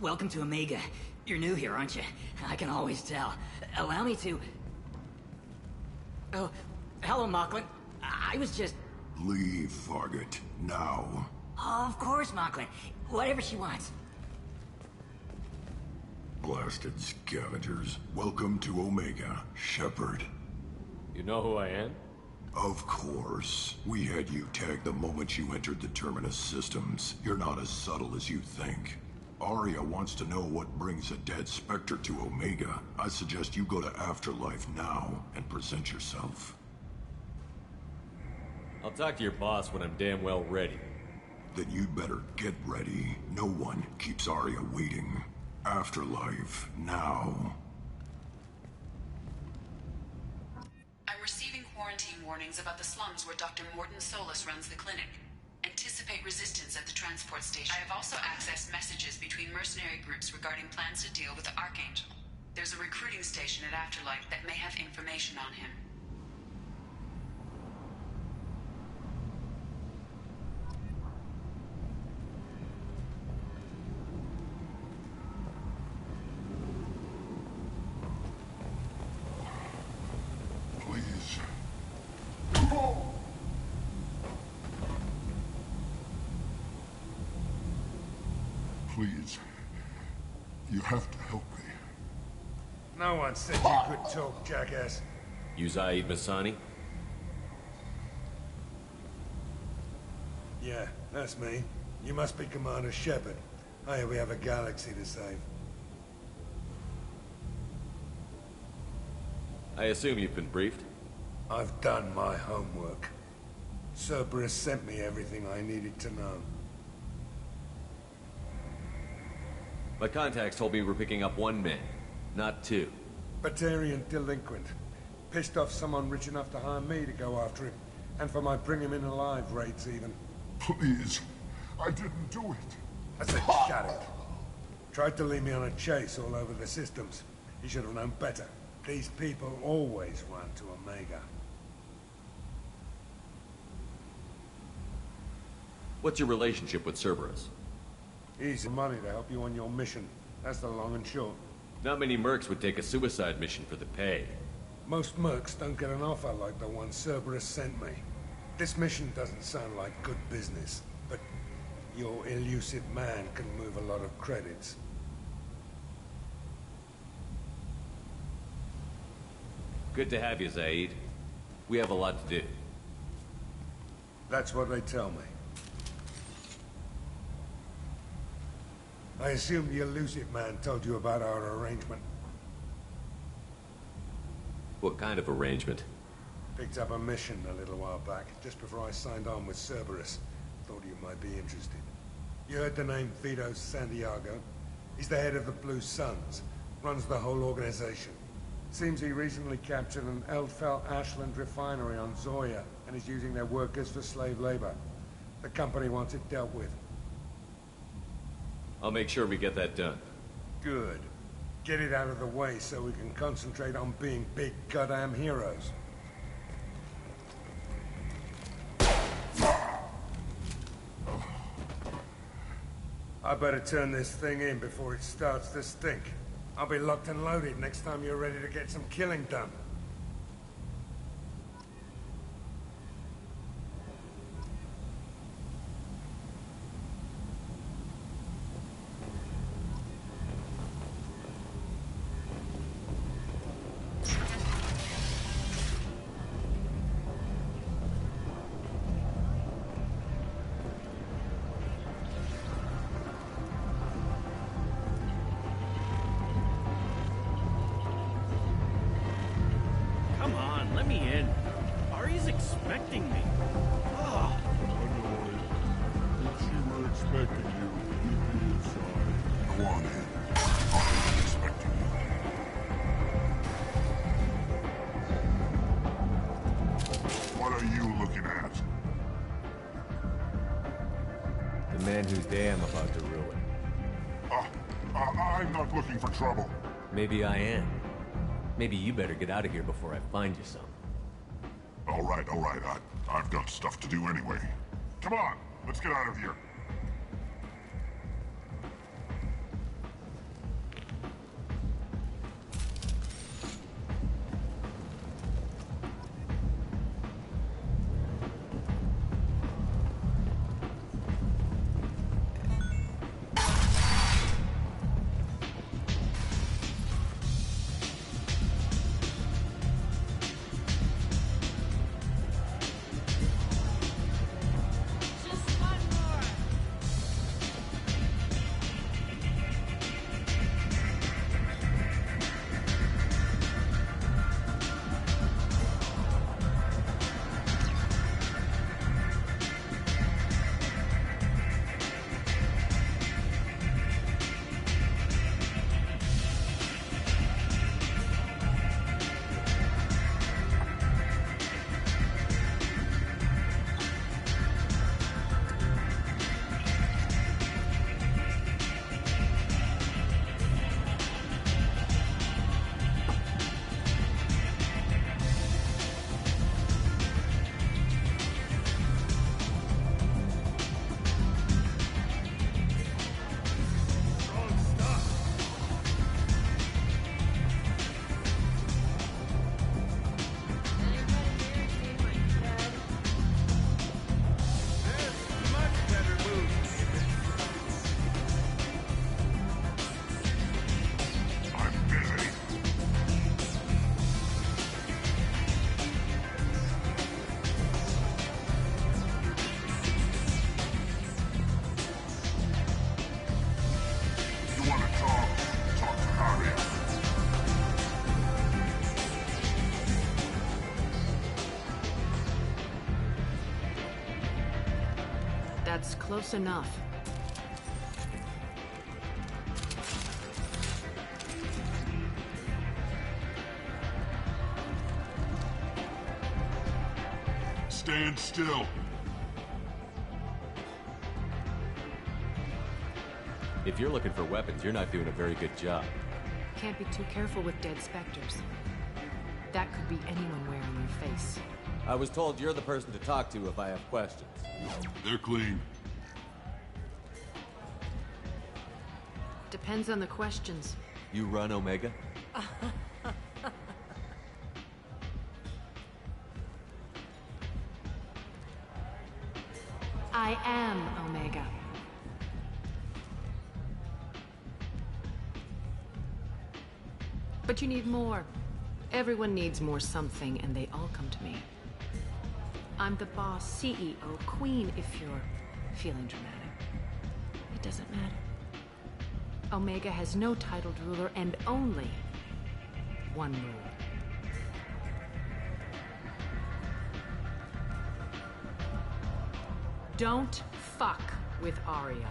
Welcome to Omega. You're new here, aren't you? I can always tell. Allow me to... Oh, hello, Mocklin. I was just... Leave, Fargate. Now. Oh, of course, Mocklin. Whatever she wants. Blasted scavengers. Welcome to Omega, Shepard. You know who I am? Of course. We had you tagged the moment you entered the Terminus systems. You're not as subtle as you think. Aria wants to know what brings a dead Spectre to Omega. I suggest you go to Afterlife now and present yourself. I'll talk to your boss when I'm damn well ready. Then you'd better get ready. No one keeps Aria waiting. Afterlife, now. I'm receiving quarantine warnings about the slums where Dr. Mordin Solus runs the clinic. Anticipate resistance at the transport station. I have also accessed messages between mercenary groups regarding plans to deal with the Archangel. There's a recruiting station at Afterlife that may have information on him. Please. You have to help me. No one said you could talk, jackass. You Zaid Masani? Yeah, that's me. You must be Commander Shepard. Hey, we have a galaxy to save. I assume you've been briefed? I've done my homework. Cerberus sent me everything I needed to know. My contacts told me we're picking up one man, not two. Batarian delinquent. Pissed off someone rich enough to hire me to go after him. And for my bring him in alive rates even. Please. I didn't do it. I said shut it. Tried to lead me on a chase all over the systems. He should have known better. These people always run to Omega. What's your relationship with Cerberus? Easy money to help you on your mission. That's the long and short. Not many mercs would take a suicide mission for the pay. Most mercs don't get an offer like the one Cerberus sent me. This mission doesn't sound like good business, but your elusive man can move a lot of credits. Good to have you, Zaid. We have a lot to do. That's what they tell me. I assume the elusive man told you about our arrangement. What kind of arrangement? Picked up a mission a little while back, just before I signed on with Cerberus. Thought you might be interested. You heard the name Vito Santiago? He's the head of the Blue Suns, runs the whole organization. Seems he recently captured an Eldfell Ashland refinery on Zoya, and is using their workers for slave labor. The company wants it dealt with. I'll make sure we get that done. Good. Get it out of the way so we can concentrate on being big goddamn heroes. I better turn this thing in before it starts to stink. I'll be locked and loaded next time you're ready to get some killing done. Whose day I'm about to ruin. I'm not looking for trouble. Maybe I am. Maybe you better get out of here before I find you some. All right. I've got stuff to do anyway. Come on, let's get out of here. That's close enough. Stand still. If you're looking for weapons, you're not doing a very good job. Can't be too careful with dead specters. That could be anyone wearing your face. I was told you're the person to talk to if I have questions. They're clean. Depends on the questions. You run Omega? I am Omega. But you need more. Everyone needs more something, and they all come to me. I'm the boss, CEO, queen, if you're feeling dramatic. It doesn't matter. Omega has no titled ruler and only one rule. Don't fuck with Aria.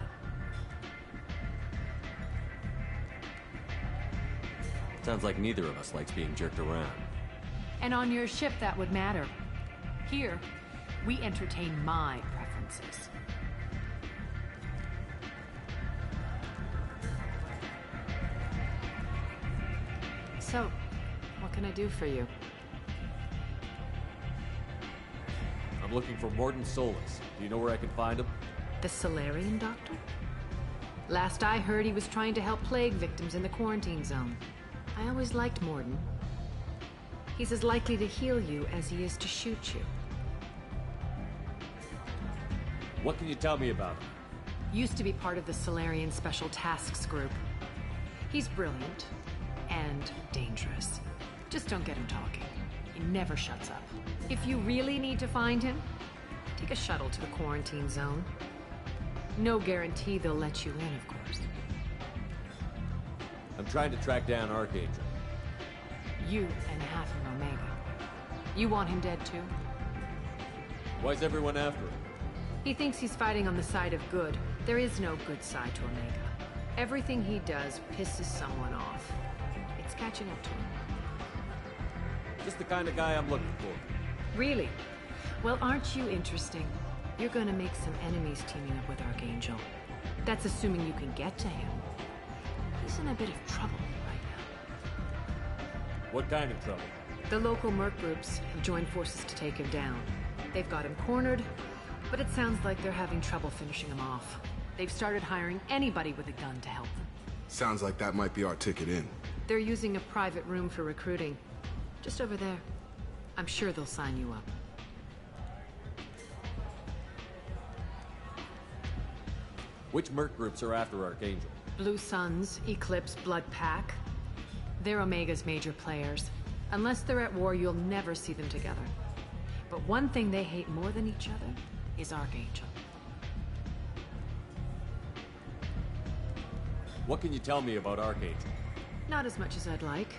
Sounds like neither of us likes being jerked around. And on your ship, that would matter. Here, we entertain my preferences. So, what can I do for you? I'm looking for Mordin Solus. Do you know where I can find him? The Solarian doctor? Last I heard, he was trying to help plague victims in the quarantine zone. I always liked Mordin. He's as likely to heal you as he is to shoot you. What can you tell me about him? Used to be part of the Solarian Special Tasks Group. He's brilliant and dangerous. Just don't get him talking. He never shuts up. If you really need to find him, take a shuttle to the quarantine zone. No guarantee they'll let you in, of course. I'm trying to track down Archangel. You and half of Omega. You want him dead too? Why's everyone after him? He thinks he's fighting on the side of good. There is no good side to Omega. Everything he does pisses someone off. It's catching up to him. Just the kind of guy I'm looking for. Really? Well, aren't you interesting? You're gonna make some enemies teaming up with Archangel. That's assuming you can get to him. He's in a bit of trouble right now. What kind of trouble? The local merc groups have joined forces to take him down. They've got him cornered, but it sounds like they're having trouble finishing him off. They've started hiring anybody with a gun to help them. Sounds like that might be our ticket in. They're using a private room for recruiting. Just over there. I'm sure they'll sign you up. Which merc groups are after Archangel? Blue Suns, Eclipse, Blood Pack. They're Omega's major players. Unless they're at war, you'll never see them together. But one thing they hate more than each other is Archangel. What can you tell me about Archangel? Not as much as I'd like.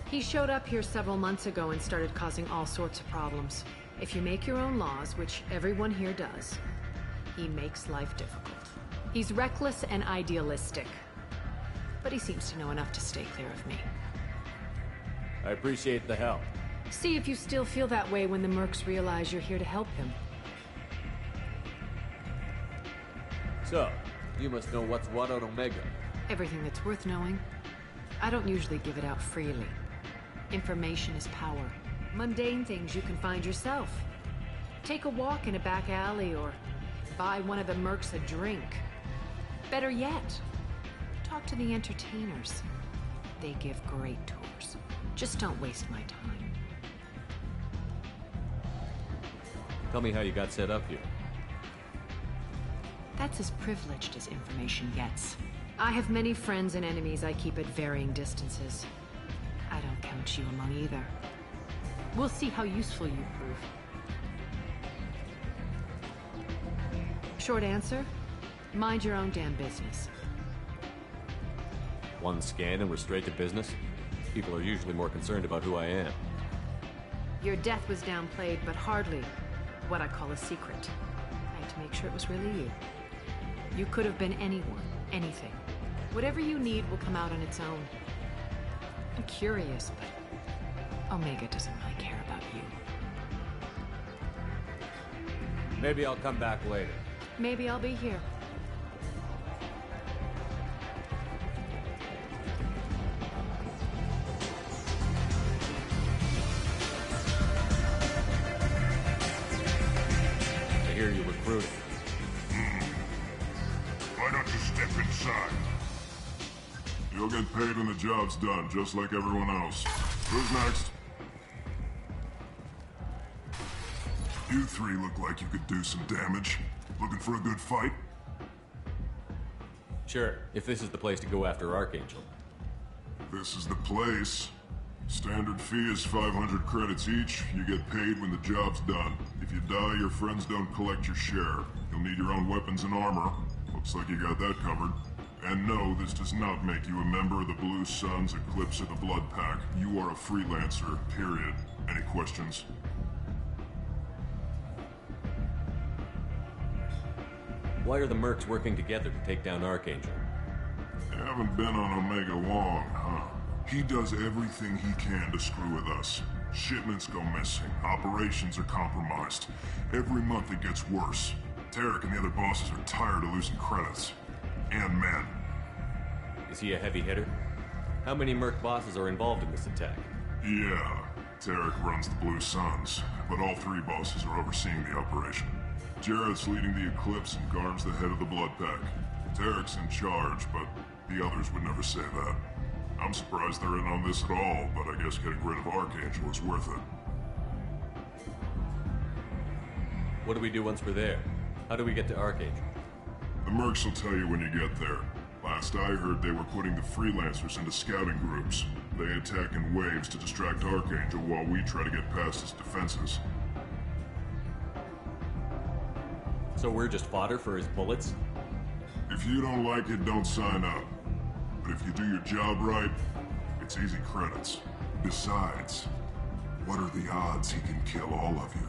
He showed up here several months ago and started causing all sorts of problems. If you make your own laws, which everyone here does, he makes life difficult. He's reckless and idealistic. But he seems to know enough to stay clear of me. I appreciate the help. See if you still feel that way when the mercs realize you're here to help him. So, you must know what's what on Omega. Everything that's worth knowing. I don't usually give it out freely. Information is power. Mundane things you can find yourself. Take a walk in a back alley or buy one of the mercs a drink. Better yet, talk to the entertainers. They give great tours. Just don't waste my time. Tell me how you got set up here. That's as privileged as information gets. I have many friends and enemies I keep at varying distances. I don't count you among either. We'll see how useful you prove. Short answer, mind your own damn business. One scan and we're straight to business? People are usually more concerned about who I am. Your death was downplayed, but hardly what I call a secret. I to make sure it was really you. You could have been anyone, anything. Whatever you need will come out on its own. I'm curious, but Omega doesn't really care about you. Maybe I'll come back later. Maybe I'll be here. I hear you recruiting. Why don't you step inside? You'll get paid when the job's done, just like everyone else. Who's next? You three look like you could do some damage. Looking for a good fight? Sure, if this is the place to go after Archangel. This is the place. Standard fee is 500 credits each. You get paid when the job's done. If you die, your friends don't collect your share. You'll need your own weapons and armor. Looks like you got that covered. And no, this does not make you a member of the Blue Suns, Eclipse, or the Blood Pack. You are a freelancer, period. Any questions? Why are the Mercs working together to take down Archangel? You haven't been on Omega long, huh? He does everything he can to screw with us. Shipments go missing. Operations are compromised. Every month it gets worse. Tarek and the other bosses are tired of losing credits. And men. Is he a heavy hitter? How many Merc bosses are involved in this attack? Yeah, Tarek runs the Blue Suns, but all three bosses are overseeing the operation. Jarrett's leading the Eclipse and Garm's the head of the Blood Pack. Tarek's in charge, but the others would never say that. I'm surprised they're in on this at all, but I guess getting rid of Archangel is worth it. What do we do once we're there? How do we get to Archangel? The Mercs will tell you when you get there. Last I heard, they were putting the freelancers into scouting groups. They attack in waves to distract Archangel while we try to get past his defenses. So we're just fodder for his bullets? If you don't like it, don't sign up. But if you do your job right, it's easy credits. Besides, what are the odds he can kill all of you?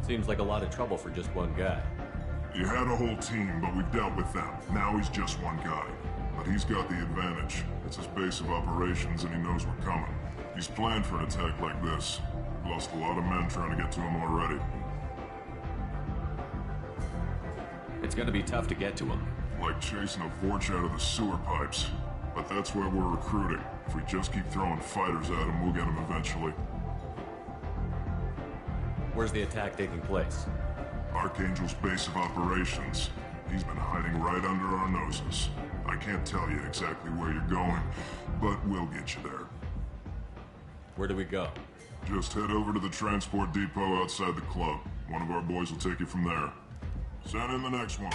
Seems like a lot of trouble for just one guy. You had a whole team, but we dealt with them. Now he's just one guy. But he's got the advantage. It's his base of operations and he knows we're coming. He's planned for an attack like this. Lost a lot of men trying to get to him already. It's gonna be tough to get to him. Like chasing a Vorch out of the sewer pipes. But that's why we're recruiting. If we just keep throwing fighters at him, we'll get him eventually. Where's the attack taking place? Archangel's base of operations. He's been hiding right under our noses. I can't tell you exactly where you're going, but we'll get you there. Where do we go? Just head over to the transport depot outside the club. One of our boys will take you from there. Send in the next one.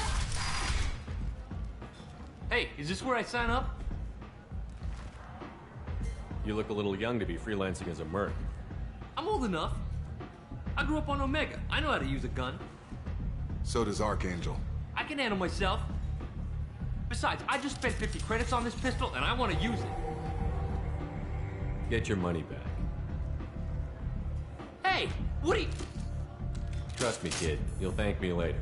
Hey, is this where I sign up? You look a little young to be freelancing as a merc. I'm old enough. I grew up on Omega. I know how to use a gun. So does Archangel. I can handle myself. Besides, I just spent 50 credits on this pistol, and I want to use it. Get your money back. Hey, what are you... Trust me, kid. You'll thank me later.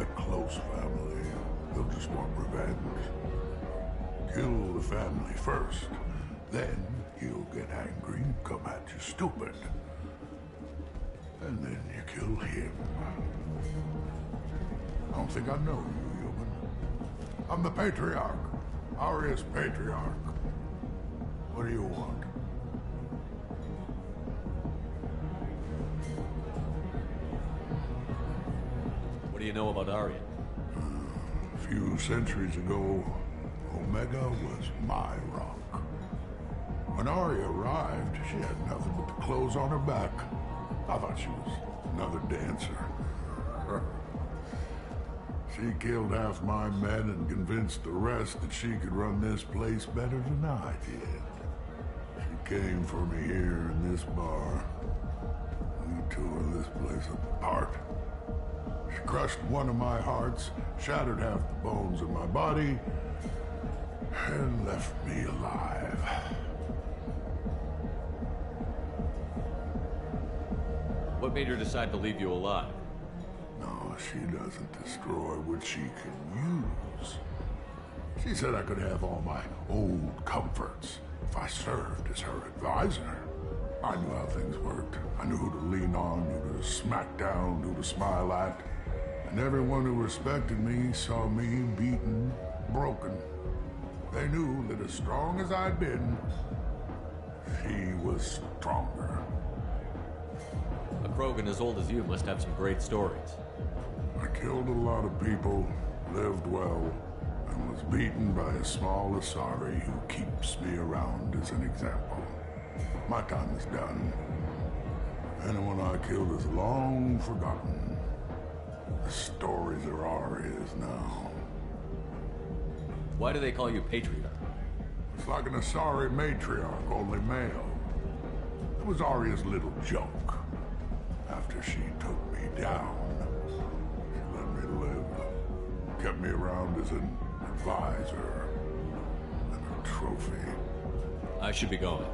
that close, family. They'll just want revenge. Kill the family first. Then he'll get angry and come at you stupid. And then you kill him. I don't think I know you, human. I'm the Patriarch. Aria's Patriarch. What do you want? What do you know about Aria? A few centuries ago, Omega was my rock. When Aria arrived, she had nothing but the clothes on her back. I thought she was another dancer. She killed half my men and convinced the rest that she could run this place better than I did. She came for me here in this bar. We tore this place apart. She crushed one of my hearts, shattered half the bones in my body, and left me alive. What made her decide to leave you alive? No, she doesn't destroy what she can use. She said I could have all my old comforts if I served as her advisor. I knew how things worked. I knew who to lean on, who to smack down, who to smile at. And everyone who respected me saw me beaten, broken. They knew that as strong as I'd been, she was stronger. A Krogan as old as you must have some great stories. I killed a lot of people, lived well, and was beaten by a small Asari who keeps me around as an example. My time is done. Anyone I killed is long forgotten. The stories are Aria's now. Why do they call you Patriarch? It's like an Asari matriarch, only male. It was Aria's little joke. After she took me down, she let me live. Kept me around as an advisor and a trophy. I should be going.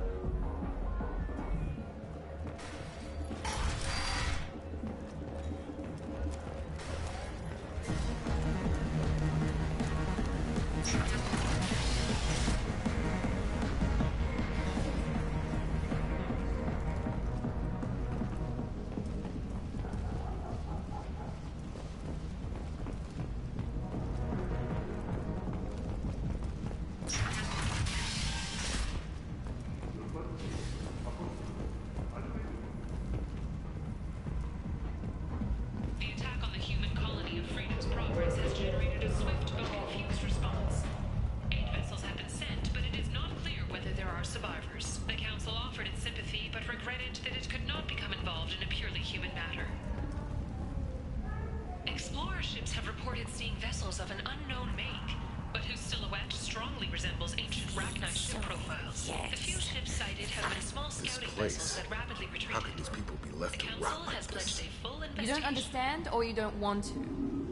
Or you don't want to?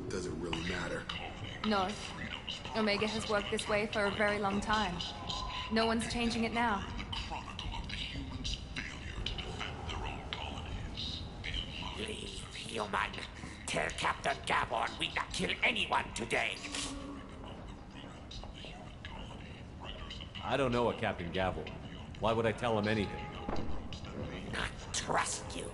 Doesn't really matter. No. Omega has worked this way for a very long time. No one's changing it now. Leave, human. Tell Captain Gavon we not kill anyone today. I don't know a Captain Gavon. Why would I tell him anything? Not trust you.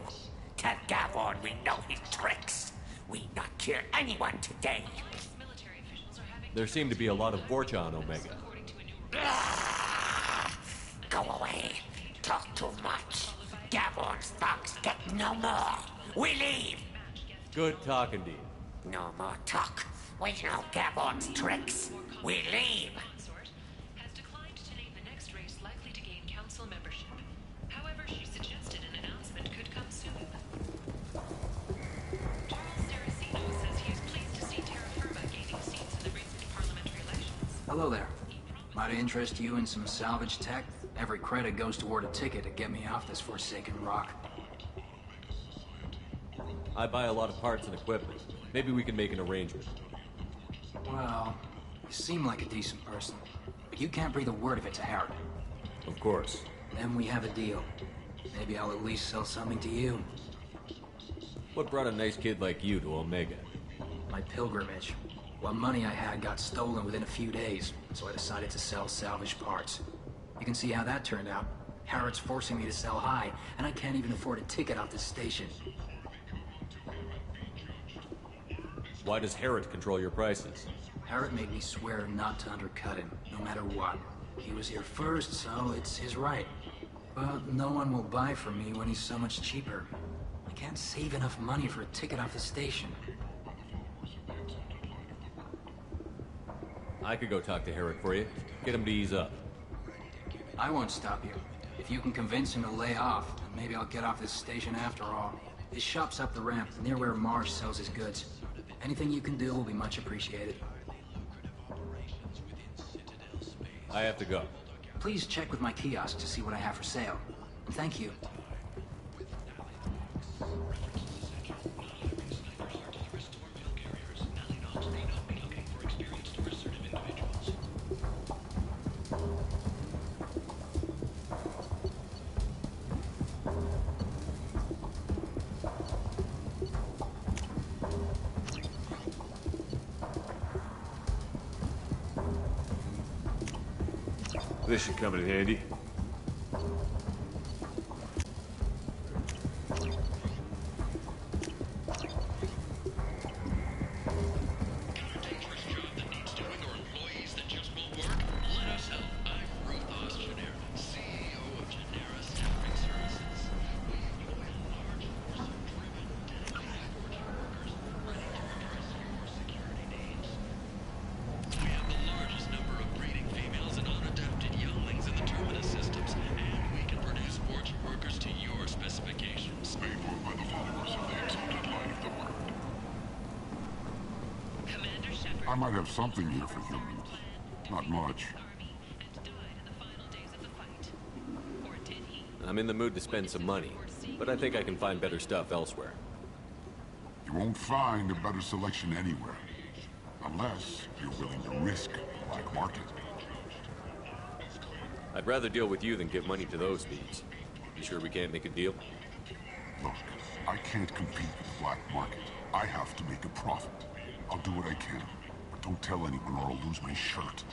Tell Gavon we know his tricks. We not kill anyone today. There seem to be a lot of Vorcha on Omega. Go away. Talk too much. Gavon's thugs get no more. We leave. Good talking to you. No more talk. We know Gavon's tricks. We leave. Has declined to name the next race likely to gain council membership. However, she suggested an announcement could come soon. Hello there. Might interest you in some salvage tech? Every credit goes toward a ticket to get me off this forsaken rock. I buy a lot of parts and equipment. Maybe we can make an arrangement. Well, you seem like a decent person, but you can't breathe a word of it to Harry. Of course. Then we have a deal. Maybe I'll at least sell something to you. What brought a nice kid like you to Omega? my pilgrimage. What money I had got stolen within a few days, so I decided to sell salvaged parts. You can see how that turned out. Harrod's forcing me to sell high, and I can't even afford a ticket off this station. Why does Harrod control your prices? Harrod made me swear not to undercut him, no matter what. He was here first, so it's his right. But no one will buy from me when he's so much cheaper. I can't save enough money for a ticket off the station. I could go talk to Harrod for you. Get him to ease up. I won't stop you. If you can convince him to lay off, then maybe I'll get off this station after all. His shop's up the ramp, near where Marsh sells his goods. Anything you can do will be much appreciated. I have to go. Please check with my kiosk to see what I have for sale. And thank you. This should come in handy. I might have something here for humans. Not much. I'm in the mood to spend some money, but I think I can find better stuff elsewhere. You won't find a better selection anywhere. Unless you're willing to risk the black market. I'd rather deal with you than give money to those thieves. You sure we can't make a deal? Look, I can't compete with the black market. I have to make a profit. I'll do what I can. But don't tell anyone or I'll lose my shirt.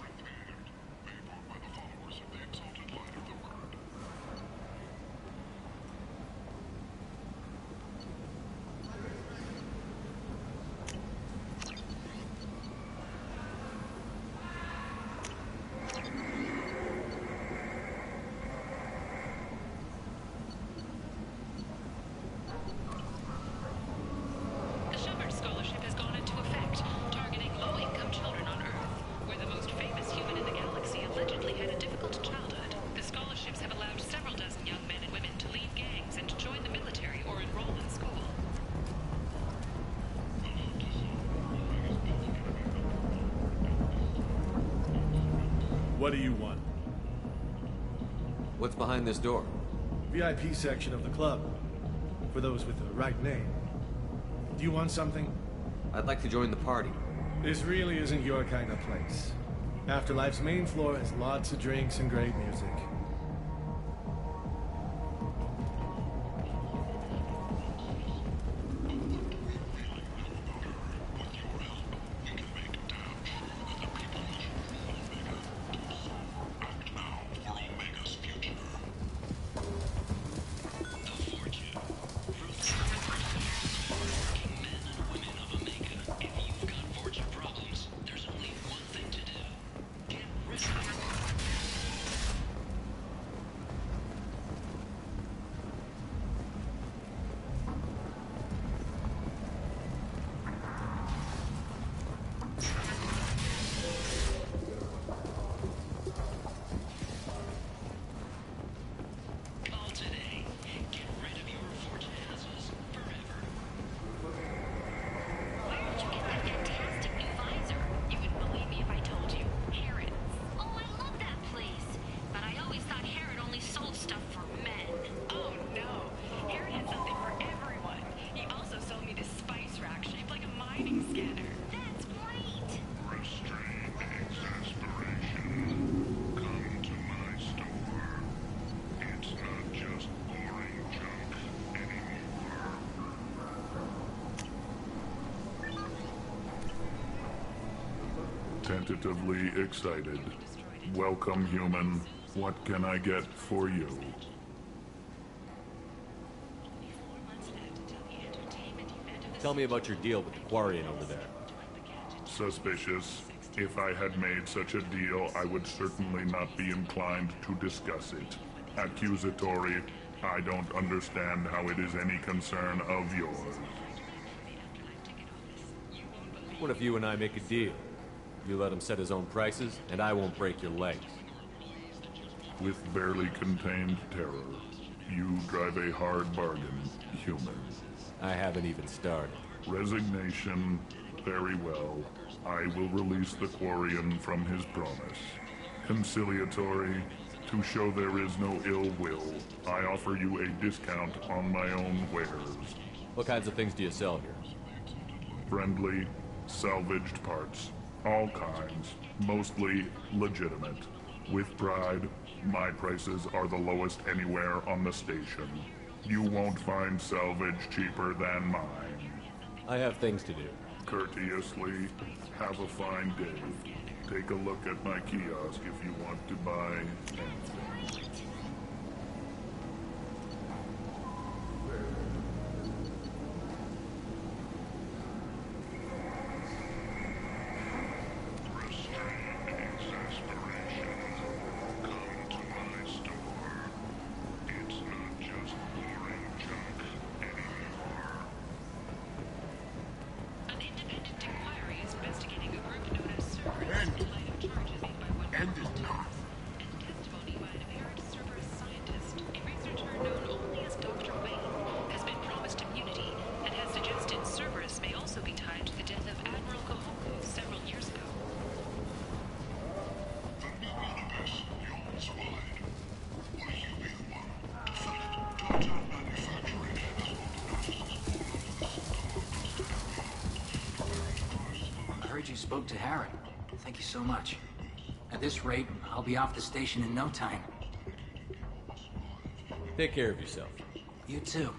What do you want? What's behind this door? VIP section of the club. For those with the right name. Do you want something? I'd like to join the party. This really isn't your kind of place. Afterlife's main floor has lots of drinks and great music. Tentatively excited. Welcome, human. What can I get for you? Tell me about your deal with the Quarian over there. Suspicious. If I had made such a deal, I would certainly not be inclined to discuss it. Accusatory. I don't understand how it is any concern of yours. What if you and I make a deal? You let him set his own prices, and I won't break your legs. With barely contained terror, you drive a hard bargain, human. I haven't even started. Resignation. Very well. I will release the Quarian from his promise. Conciliatory. To show there is no ill will, I offer you a discount on my own wares. What kinds of things do you sell here? Friendly, salvaged parts. All kinds. Mostly legitimate. With pride, my prices are the lowest anywhere on the station. You won't find salvage cheaper than mine. I have things to do. Courteously, have a fine day. Take a look at my kiosk if you want to buy anything. You spoke to Harry. Thank you so much. At this rate, I'll be off the station in no time. Take care of yourself. You too.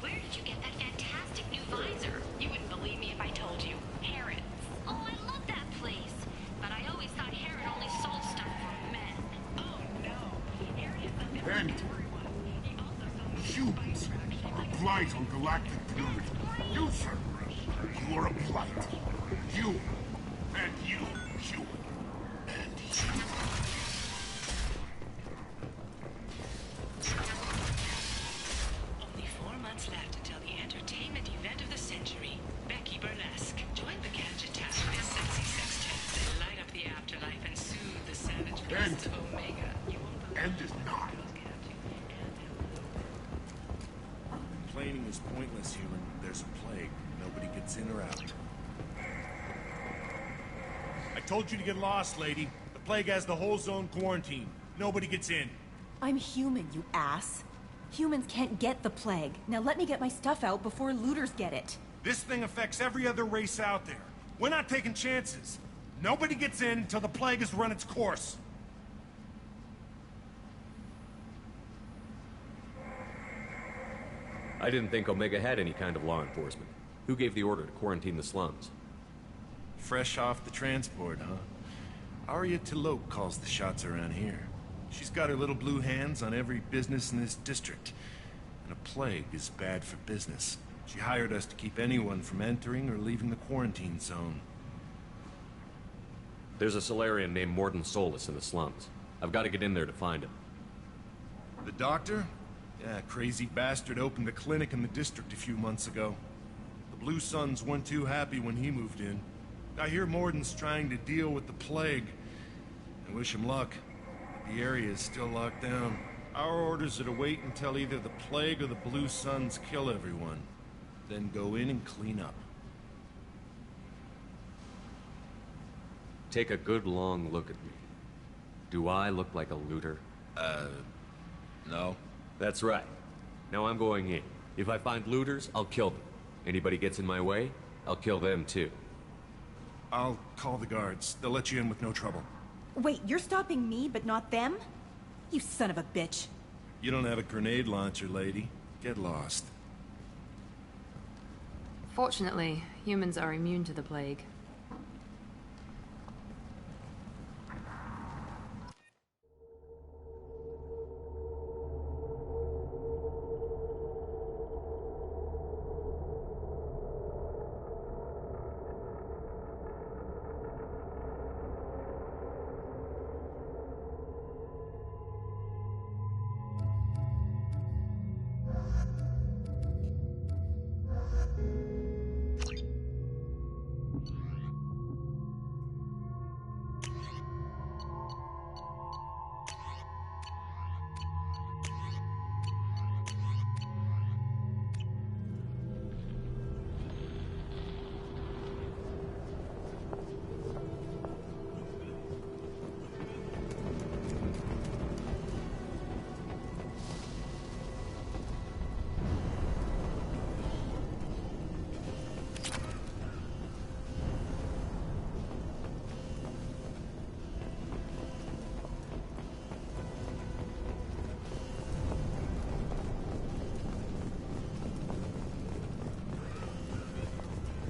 Where did you get that fantastic new visor? You wouldn't believe me if I told you. Harrods. Oh, I love that place. But I always thought Harrod only sold stuff for men. Oh, no. And humans are a blight on galactic purity. You, Cerberus, you are a blight. You, and you, human, and you. Only 4 months left until the entertainment event of the century. Becky Burlesque. Join the Gadget Task with sexy sextets that light up the afterlife and soothe the savage beasts of Omega. End is not. Complaining is pointless, human. There's a plague. Nobody gets in or out. I told you to get lost, lady. The plague has the whole zone quarantined. Nobody gets in. I'm human, you ass. Humans can't get the plague. Now let me get my stuff out before looters get it. This thing affects every other race out there. We're not taking chances. Nobody gets in until the plague has run its course. I didn't think Omega had any kind of law enforcement. Who gave the order to quarantine the slums? Fresh off the transport, huh? Arya T'Loak calls the shots around here. She's got her little blue hands on every business in this district. And a plague is bad for business. She hired us to keep anyone from entering or leaving the quarantine zone. There's a Salarian named Mordin Solus in the slums. I've got to get in there to find him. The doctor? Yeah, crazy bastard opened a clinic in the district a few months ago. The Blue Suns weren't too happy when he moved in. I hear Mordin's trying to deal with the plague. I wish him luck. The area is still locked down. Our orders are to wait until either the plague or the Blue Suns kill everyone. Then go in and clean up. Take a good long look at me. Do I look like a looter? No. That's right. Now I'm going in. If I find looters, I'll kill them. Anybody gets in my way, I'll kill them too. I'll call the guards. They'll let you in with no trouble. Wait, you're stopping me, but not them? You son of a bitch. You don't have a grenade launcher, lady. Get lost. Fortunately, humans are immune to the plague.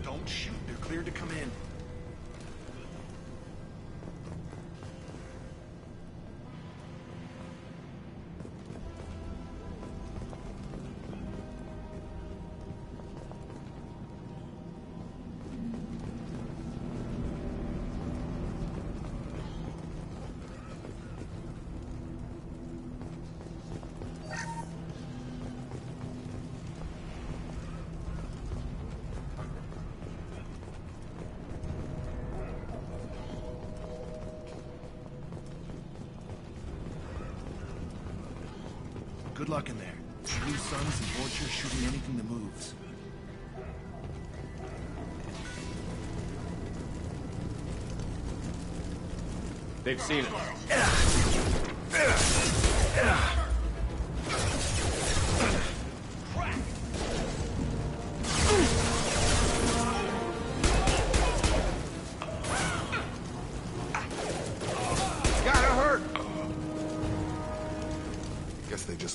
Don't shoot. They're cleared to come in. Good luck in there. Blue Suns and Vulture shooting anything that moves. They've seen us.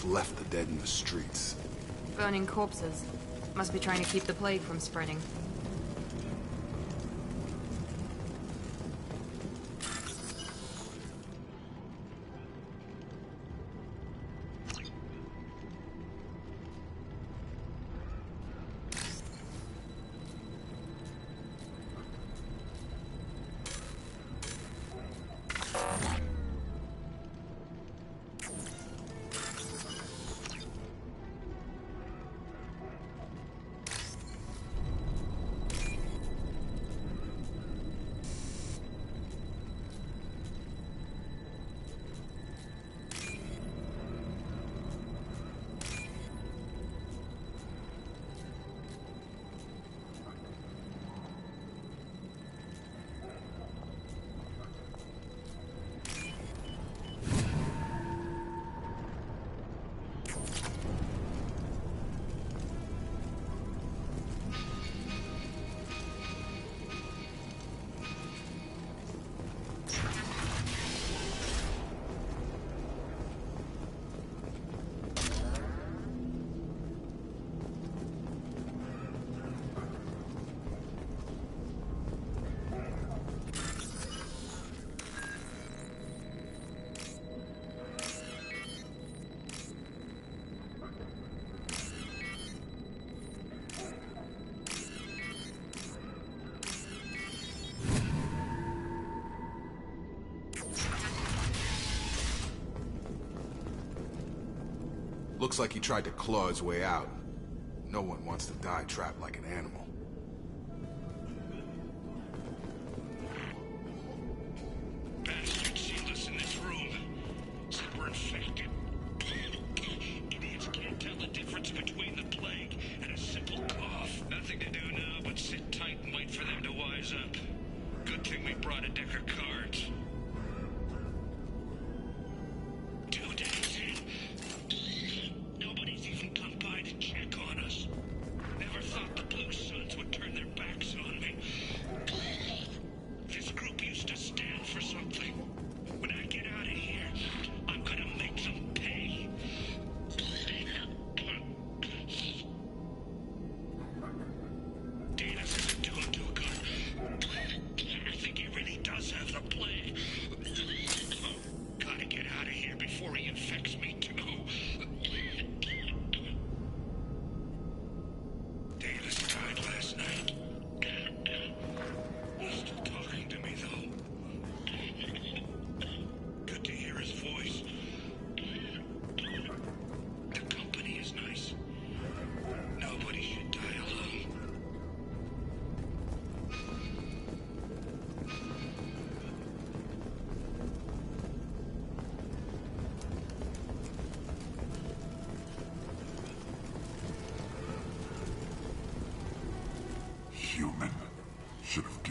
Left the dead in the streets. Burning corpses. Must be trying to keep the plague from spreading. Looks like he tried to claw his way out. No one wants to die trapped like an animal. Bastard sealed us in this room. Said we're infected. Idiots can't tell the difference between the plague and a simple cough. Nothing to do now but sit tight and wait for them to wise up. Good thing we brought a deck of cards. 2 days in. Nobody's even come by to check on us. Never thought the Blue Sun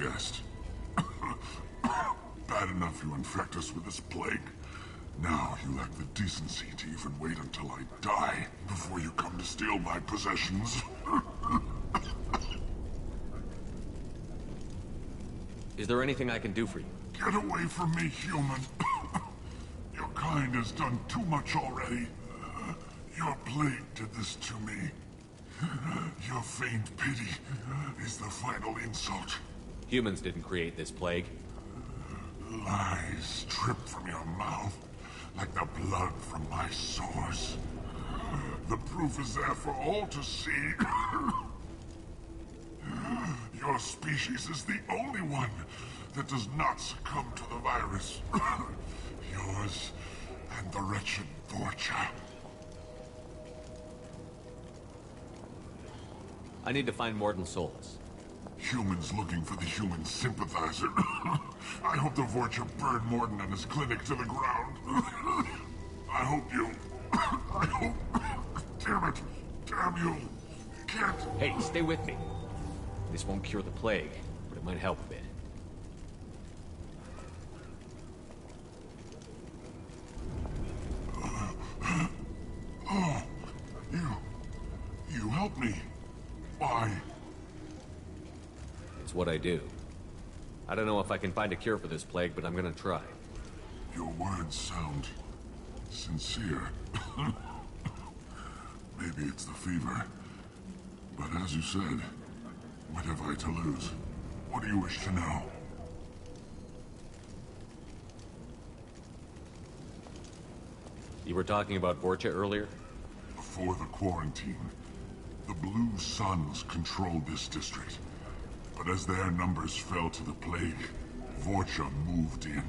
guessed. Bad enough you infect us with this plague. Now you lack the decency to even wait until I die before you come to steal my possessions. Is there anything I can do for you? Get away from me, human. Your kind has done too much already. Your plague did this to me. Your feigned pity is the final insult. Humans didn't create this plague. Lies drip from your mouth like the blood from my sores. The proof is there for all to see. Your species is the only one that does not succumb to the virus. Yours and the wretched Vorcha. I need to find Mordin Solus. Humans looking for the human sympathizer. I hope the Vorcha burned Mordin and his clinic to the ground. I hope you... I hope... Damn it! Damn you! Can't... Hey, stay with me. This won't cure the plague, but it might help a bit. Oh, you helped me. Why? It's what I do. I don't know if I can find a cure for this plague, but I'm gonna try. Your words sound sincere. Maybe it's the fever. But as you said, what have I to lose? What do you wish to know? You were talking about Vorcha earlier? Before the quarantine, the Blue Suns controlled this district. But as their numbers fell to the plague, Vorcha moved in.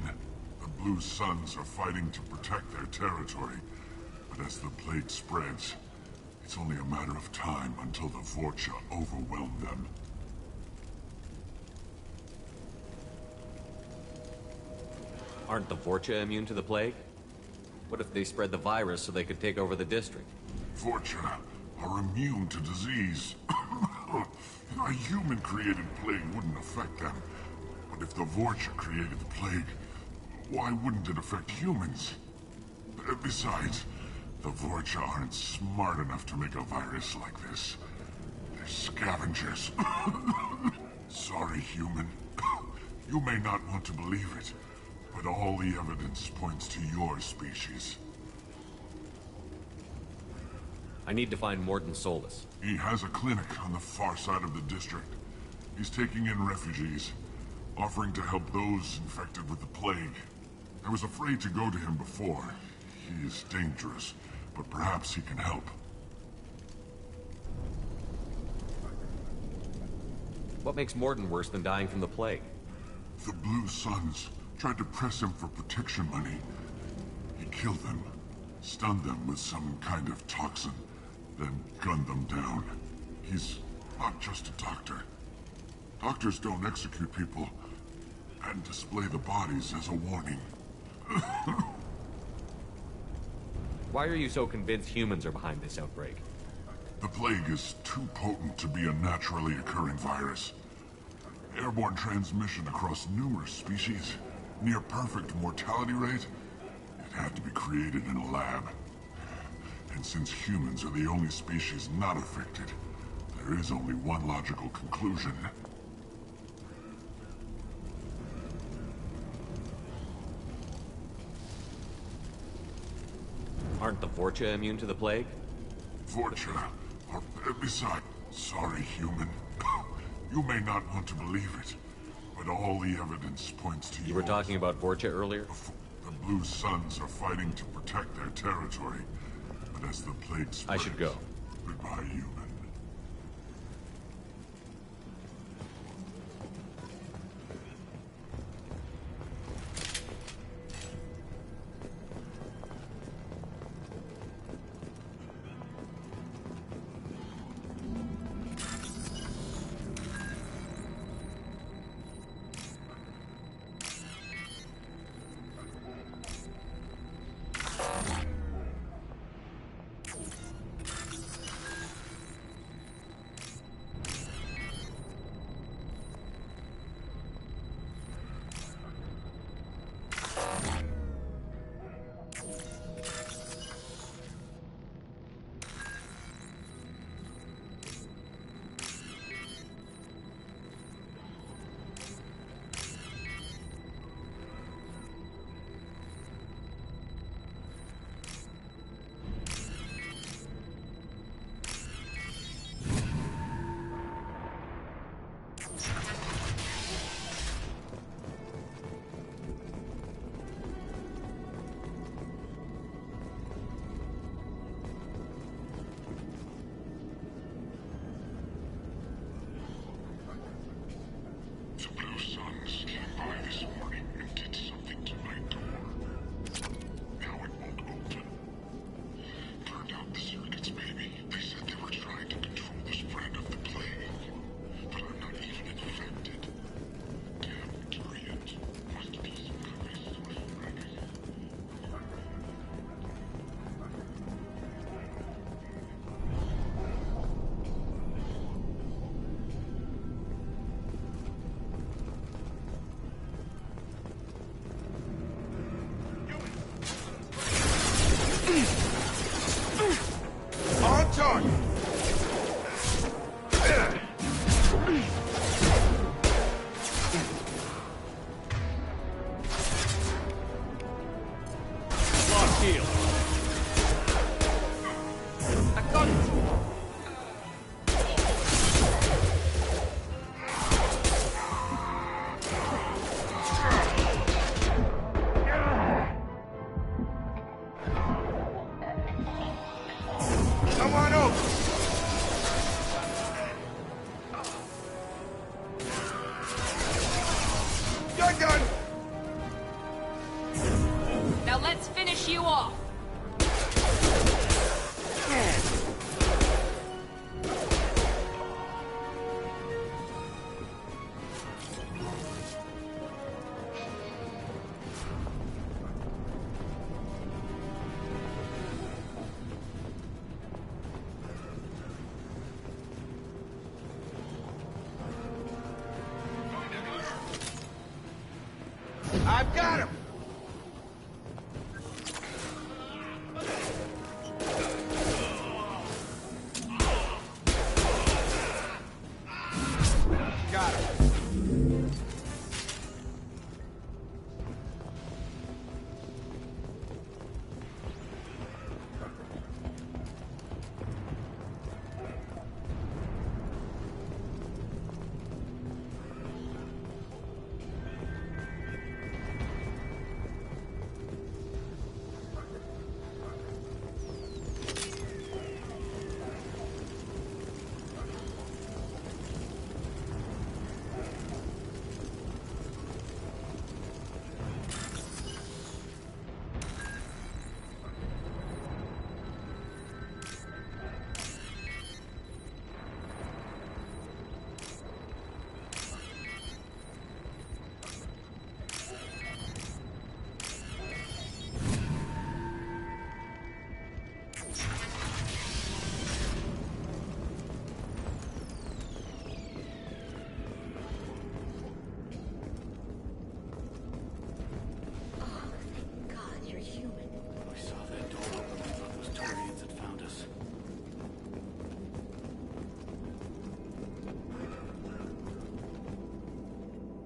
The Blue Suns are fighting to protect their territory. But as the plague spreads, it's only a matter of time until the Vorcha overwhelm them. Aren't the Vorcha immune to the plague? What if they spread the virus so they could take over the district? Vorcha are immune to disease. A human-created plague wouldn't affect them. But if the Vorcha created the plague, why wouldn't it affect humans? Besides, the Vorcha aren't smart enough to make a virus like this. They're scavengers. Sorry, human. You may not want to believe it, but all the evidence points to your species. I need to find Mordin Solus. He has a clinic on the far side of the district. He's taking in refugees, offering to help those infected with the plague. I was afraid to go to him before. He is dangerous, but perhaps he can help. What makes Mordin worse than dying from the plague? The Blue Suns tried to press him for protection money. He killed them, stunned them with some kind of toxin, then gunned them down. He's not just a doctor. Doctors don't execute people and display the bodies as a warning. Why are you so convinced humans are behind this outbreak? The plague is too potent to be a naturally occurring virus. Airborne transmission across numerous species, near perfect mortality rate. It had to be created in a lab. And since humans are the only species not affected, there is only one logical conclusion. Aren't the Vorcha immune to the plague? Vorcha are... Besides, sorry, human. You may not want to believe it, but all the evidence points to you. You were talking about Vorcha earlier? The Blue Suns are fighting to protect their territory, but as the plague spreads... I should go. Goodbye, human. shield. I got it. Come on over. You're done. Now let's finish you off. I've got him. Got him.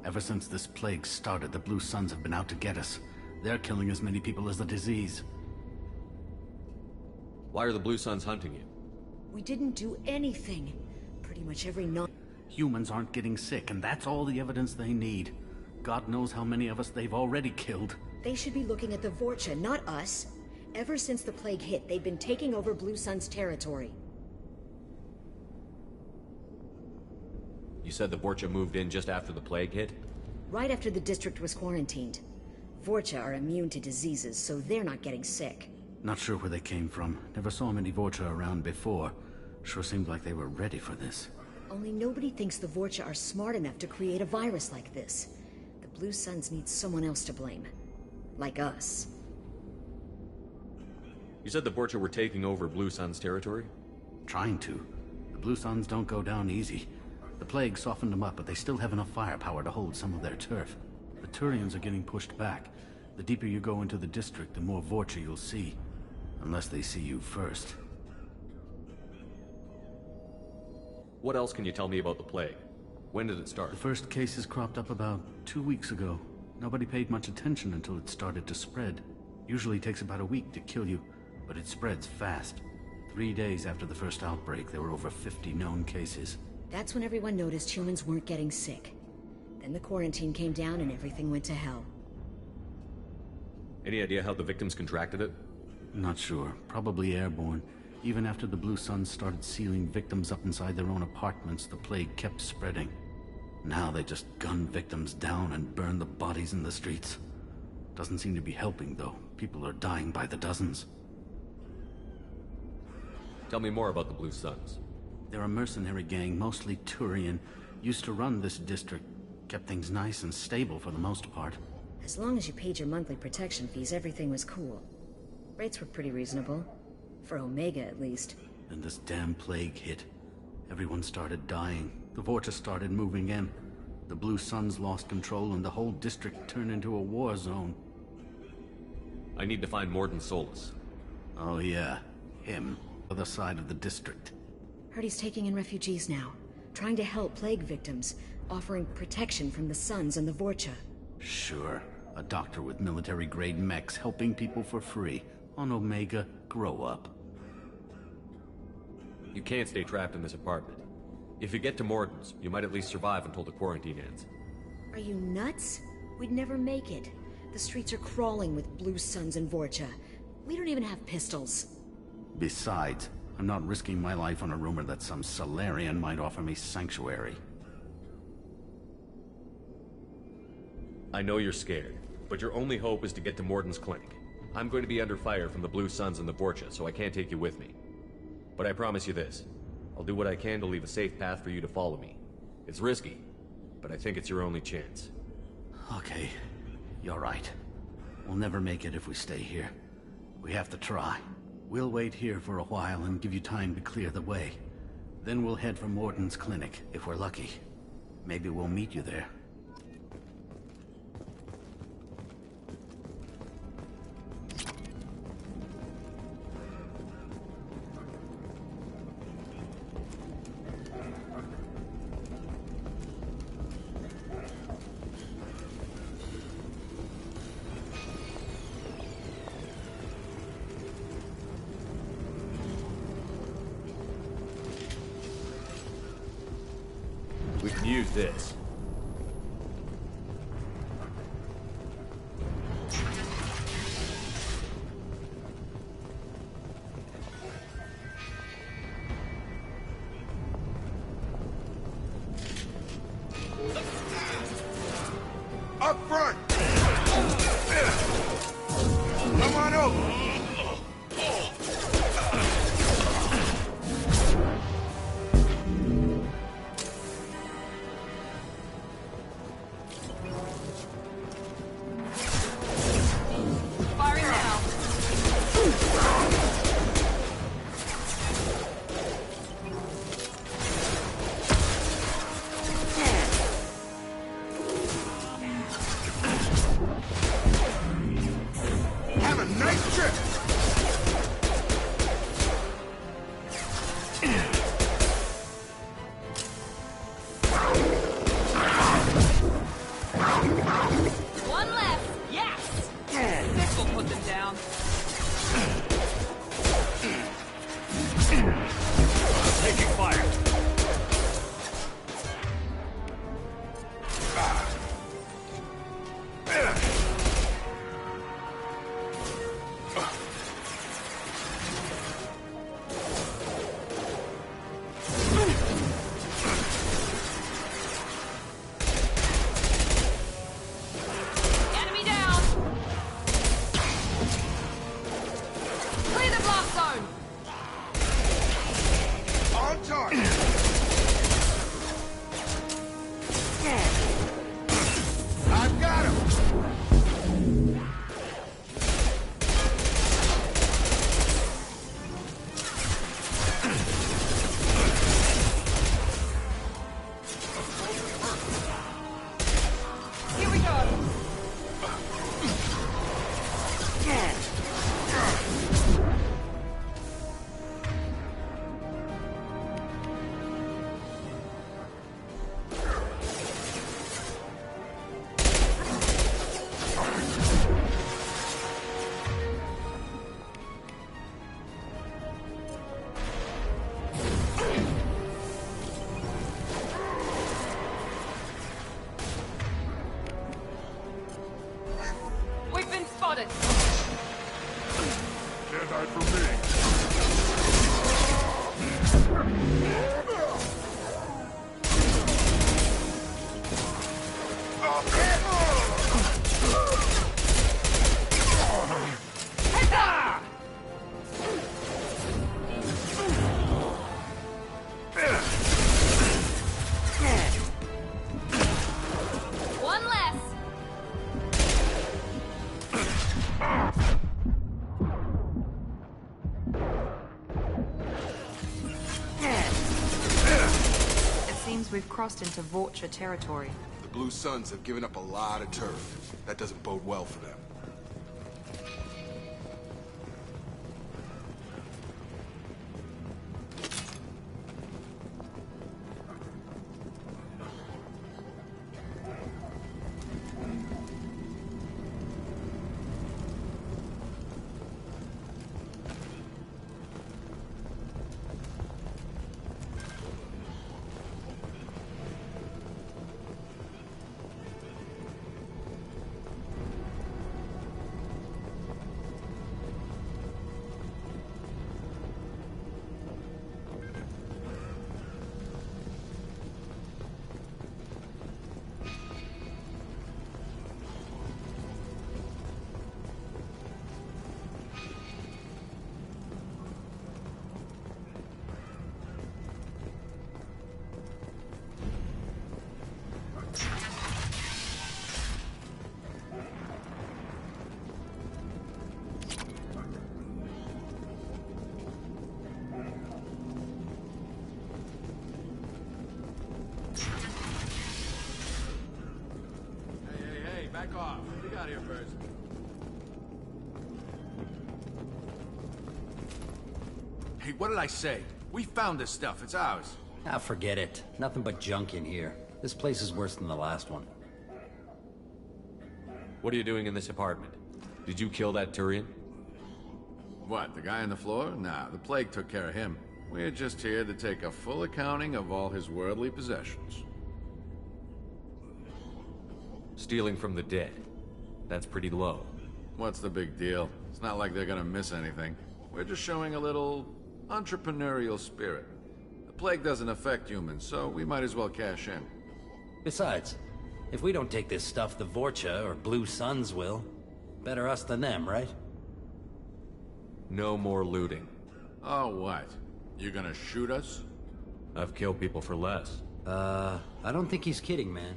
Ever since this plague started, the Blue Suns have been out to get us. They're killing as many people as the disease. Why are the Blue Suns hunting you? We didn't do anything. Pretty much every night. Humans aren't getting sick, and that's all the evidence they need. God knows how many of us they've already killed. They should be looking at the Vorcha, not us. Ever since the plague hit, they've been taking over Blue Sun's territory. You said the Vorcha moved in just after the plague hit? Right after the district was quarantined. Vorcha are immune to diseases, so they're not getting sick. Not sure where they came from. Never saw many Vorcha around before. Sure seemed like they were ready for this. Only nobody thinks the Vorcha are smart enough to create a virus like this. The Blue Suns need someone else to blame. Like us. You said the Vorcha were taking over Blue Sun's territory? Trying to. The Blue Suns don't go down easy. The plague softened them up, but they still have enough firepower to hold some of their turf. The Turians are getting pushed back. The deeper you go into the district, the more Vorcha you'll see. Unless they see you first. What else can you tell me about the plague? When did it start? The first cases cropped up about 2 weeks ago. Nobody paid much attention until it started to spread. Usually takes about a week to kill you, but it spreads fast. 3 days after the first outbreak, there were over 50 known cases. That's when everyone noticed humans weren't getting sick. Then the quarantine came down and everything went to hell. Any idea how the victims contracted it? Not sure. Probably airborne. Even after the Blue Suns started sealing victims up inside their own apartments, the plague kept spreading. Now they just gun victims down and burn the bodies in the streets. Doesn't seem to be helping, though. People are dying by the dozens. Tell me more about the Blue Suns. They're a mercenary gang, mostly Turian. Used to run this district. Kept things nice and stable for the most part. As long as you paid your monthly protection fees, everything was cool. Rates were pretty reasonable. For Omega, at least. Then this damn plague hit. Everyone started dying. The Vorcha started moving in. The Blue Suns lost control and the whole district turned into a war zone. I need to find Mordin Solus. Oh yeah, him. Other side of the district. Heard he's taking in refugees now. Trying to help plague victims. Offering protection from the Suns and the Vorcha. Sure. A doctor with military-grade mechs helping people for free. On Omega, grow up. You can't stay trapped in this apartment. If you get to Morton's, you might at least survive until the quarantine ends. Are you nuts? We'd never make it. The streets are crawling with Blue Suns and Vorcha. We don't even have pistols. Besides, I'm not risking my life on a rumor that some Salarian might offer me sanctuary. I know you're scared, but your only hope is to get to Morton's clinic. I'm going to be under fire from the Blue Suns and the Vorcha, so I can't take you with me. But I promise you this. I'll do what I can to leave a safe path for you to follow me. It's risky, but I think it's your only chance. Okay, you're right. We'll never make it if we stay here. We have to try. We'll wait here for a while and give you time to clear the way. Then we'll head for Morton's clinic, if we're lucky. Maybe we'll meet you there. We can use this. Up front! Come on over! Firing now. Have a nice trip! One left. Yes. This will put them down. Taking fire. Enemy down. Clear the blast zone. On target! I've got him! Here we go. We've been spotted. Can't hide from me. One less. It seems we've crossed into Vorcha territory. The Blue Suns have given up a lot of turf. That doesn't bode well for them. back off. We got here first. Hey, what did I say? We found this stuff. It's ours. Ah, forget it. Nothing but junk in here. This place is worse than the last one. What are you doing in this apartment? Did you kill that Turian? What, the guy on the floor? Nah, the plague took care of him. We're just here to take a full accounting of all his worldly possessions. Stealing from the dead. That's pretty low. What's the big deal? It's not like they're gonna miss anything. We're just showing a little entrepreneurial spirit. The plague doesn't affect humans, so we might as well cash in. Besides, if we don't take this stuff, the Vorcha or Blue Suns will. Better us than them, right? No more looting. Oh, what? You gonna shoot us? I've killed people for less. I don't think he's kidding, man.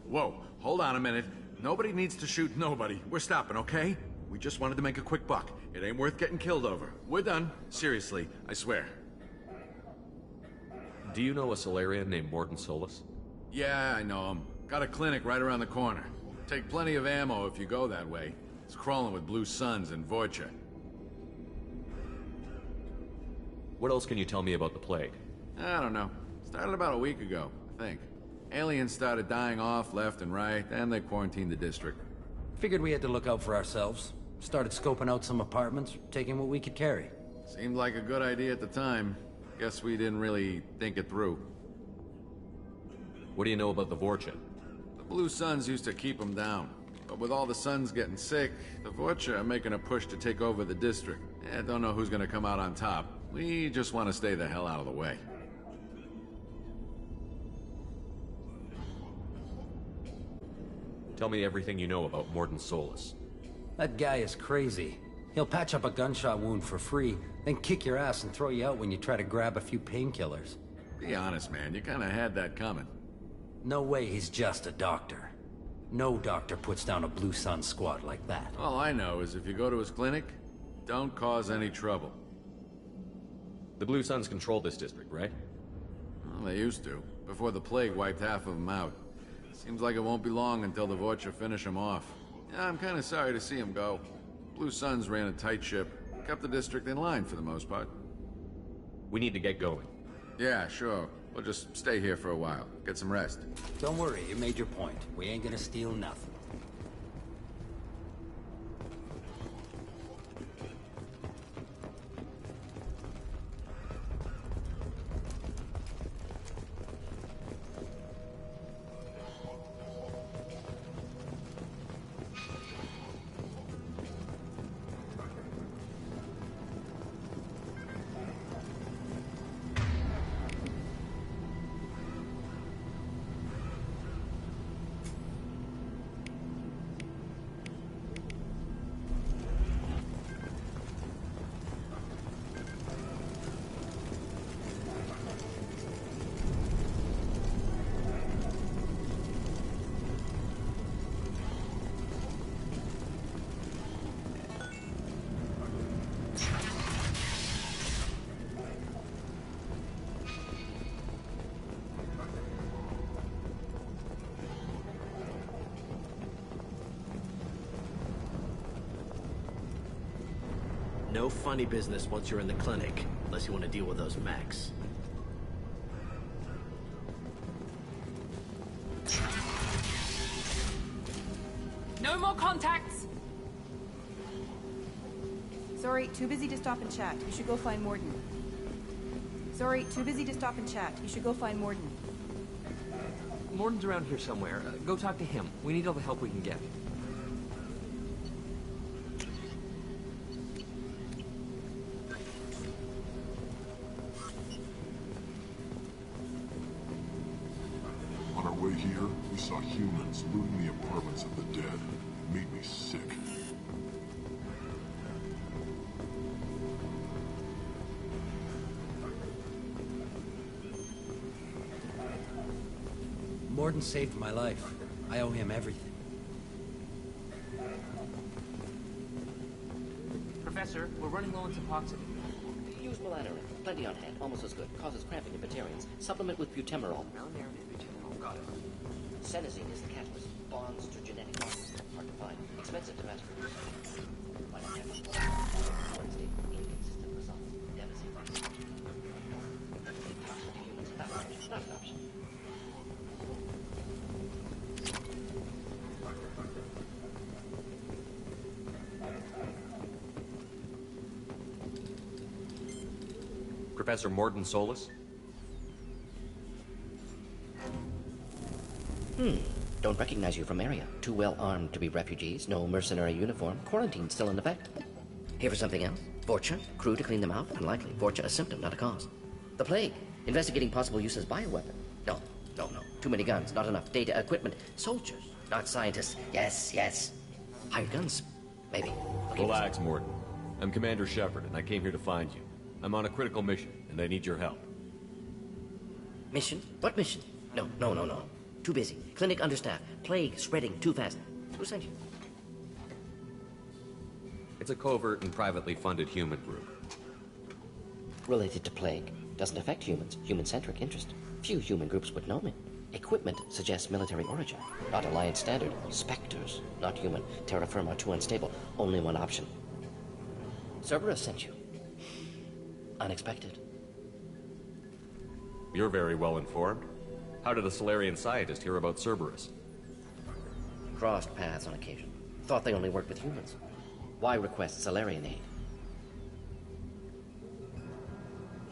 Whoa, hold on a minute. Nobody needs to shoot nobody. We're stopping, okay? We just wanted to make a quick buck. It ain't worth getting killed over. We're done. Seriously, I swear. Do you know a Solarian named Mordin Solus? Yeah, I know him. Got a clinic right around the corner. Take plenty of ammo if you go that way. It's crawling with Blue Suns and Vorcha. What else can you tell me about the plague? I don't know. Started about a week ago, I think. Aliens started dying off left and right, and they quarantined the district. Figured we had to look out for ourselves. Started scoping out some apartments, taking what we could carry. Seemed like a good idea at the time. Guess we didn't really think it through. What do you know about the Vorcha? The Blue Suns used to keep them down. But with all the Suns getting sick, the Vorcha are making a push to take over the district. I don't know who's gonna come out on top. We just want to stay the hell out of the way. Tell me everything you know about Mordin Solus. That guy is crazy. He'll patch up a gunshot wound for free, then kick your ass and throw you out when you try to grab a few painkillers. Be honest, man. You kinda had that coming. No way he's just a doctor. No doctor puts down a Blue Sun squad like that. All I know is if you go to his clinic, don't cause any trouble. The Blue Suns control this district, right? Well, they used to, before the plague wiped half of them out. Seems like it won't be long until the Vorcha finish him off. Yeah, I'm kinda sorry to see him go. Blue Suns ran a tight ship, kept the district in line for the most part. We need to get going. Yeah, sure. We'll just stay here for a while. Get some rest. Don't worry, you made your point. We ain't gonna steal nothing. No funny business once you're in the clinic, unless you want to deal with those mechs. No more contacts! Sorry, too busy to stop and chat. You should go find Mordin. Sorry, too busy to stop and chat. You should go find Mordin. Mordin's around here somewhere. Go talk to him. We need all the help we can get. On our way here, we saw humans looting the apartments of the dead. It made me sick. Mordin saved my life. I owe him everything. Professor, we're running low on Suboxone. Use Melanorin. Plenty on hand. Almost as good. Causes cramping in Batarians. Supplement with butemerol. Melanorin and butemerol. Got it. Senesine is the catalyst. Bonds to genetic markers. Professor Mordin Solus? Don't recognize you from area. Too well armed to be refugees, no mercenary uniform, quarantine still in effect. Here for something else? Vorcha? Crew to clean them out? Unlikely. Vorcha a symptom, not a cause. The plague? Investigating possible use as bioweapon? No. Too many guns, not enough data, equipment. Soldiers, not scientists. Yes. Hired guns, maybe. Relax, Mordin. I'm Commander Shepard, and I came here to find you. I'm on a critical mission, and I need your help. Mission? What mission? No. Too busy. Clinic understaffed. Plague spreading too fast. Who sent you? It's a covert and privately funded human group. Related to plague. Doesn't affect humans. Human-centric interest. Few human groups would know me. Equipment suggests military origin. Not Alliance standard. Spectres. Not human. Terra firma too unstable. Only one option. Cerberus sent you. Unexpected. You're very well informed. How did a Solarian scientist hear about Cerberus? Crossed paths on occasion. Thought they only worked with humans. Why request Solarian aid?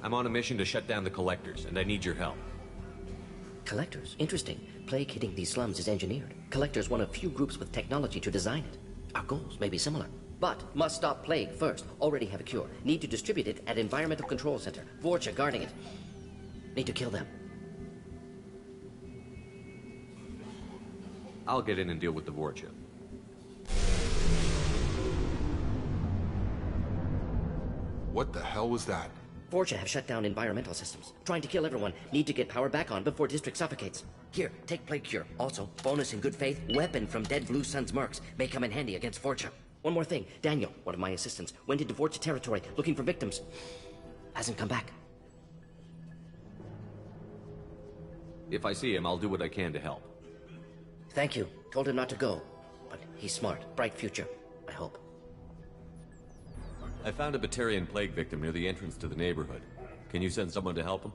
I'm on a mission to shut down the Collectors, and I need your help. Collectors? Interesting. Plague hitting these slums is engineered. Collectors one of few groups with technology to design it. Our goals may be similar. But must stop plague first. Already have a cure. Need to distribute it at Environmental Control Center. Vorcha guarding it. Need to kill them. I'll get in and deal with the Vorcha. What the hell was that? Vorcha have shut down environmental systems. Trying to kill everyone. Need to get power back on before district suffocates. Here, take plague cure. Also, bonus in good faith, weapon from dead Blue Sun's mercs. May come in handy against Vorcha. One more thing. Daniel, one of my assistants, went into Vorcha territory looking for victims. Hasn't come back. If I see him, I'll do what I can to help. Thank you. Told him not to go. But he's smart. Bright future. I hope. I found a Batarian plague victim near the entrance to the neighborhood. Can you send someone to help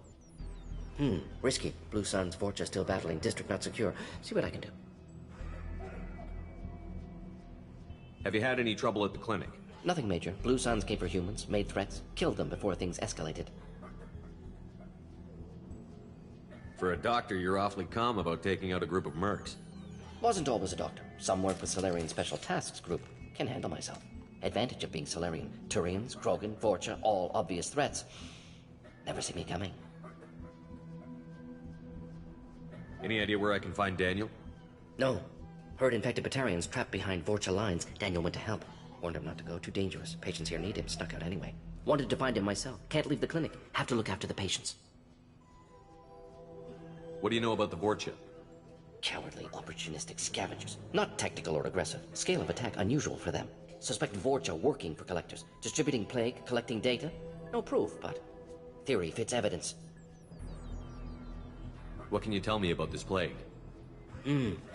him? Risky. Blue Sun's Vorcha still battling. District not secure. See what I can do. Have you had any trouble at the clinic? Nothing major. Blue Suns came for humans, made threats, killed them before things escalated. For a doctor, you're awfully calm about taking out a group of mercs. Wasn't always a doctor. Some work with Solarian Special Tasks Group. Can handle myself. Advantage of being Solarian. Turians, Krogan, Vorcha, all obvious threats. Never see me coming. Any idea where I can find Daniel? No. Heard infected Batarians trapped behind Vorcha lines. Daniel went to help. Warned him not to go. Too dangerous. Patients here need him. Snuck out anyway. Wanted to find him myself. Can't leave the clinic. Have to look after the patients. What do you know about the Vorcha? Cowardly, opportunistic scavengers. Not tactical or aggressive. Scale of attack unusual for them. Suspect Vorcha working for Collectors. Distributing plague, collecting data. No proof, but theory fits evidence. What can you tell me about this plague?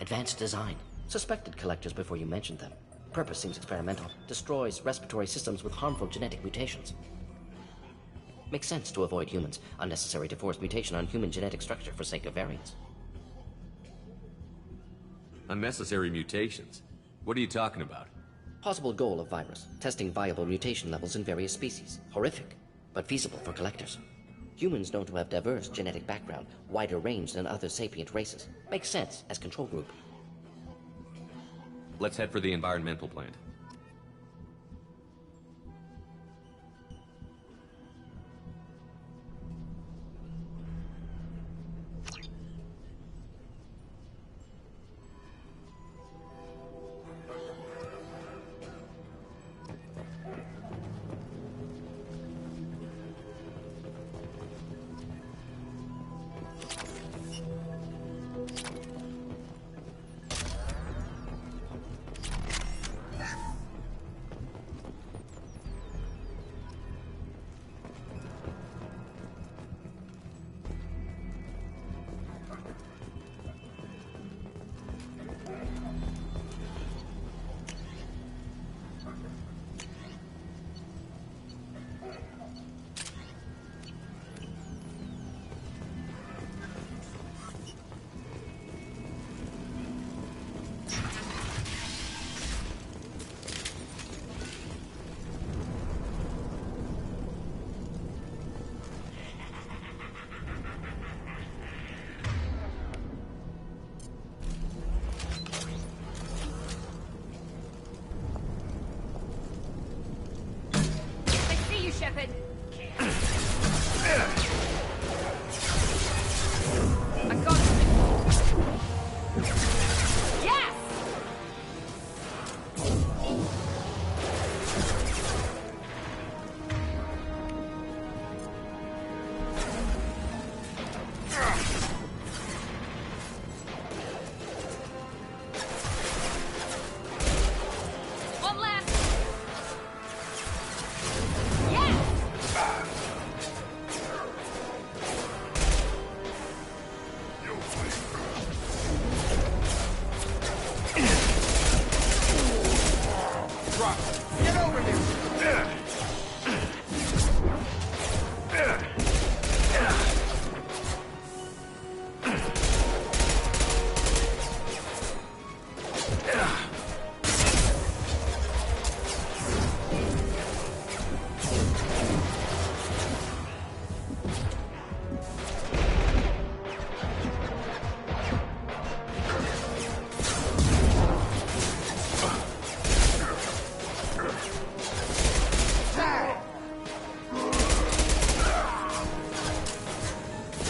Advanced design. Suspected Collectors before you mentioned them. Purpose seems experimental. Destroys respiratory systems with harmful genetic mutations. Makes sense to avoid humans. Unnecessary to force mutation on human genetic structure for sake of variants. Unnecessary mutations? What are you talking about? Possible goal of virus. Testing viable mutation levels in various species. Horrific, but feasible for Collectors. Humans known to have diverse genetic background, wider range than other sapient races. Makes sense as control group. Let's head for the environmental plant. Shepard! I got him! Yes! One left! Yes! Drop. Get over here.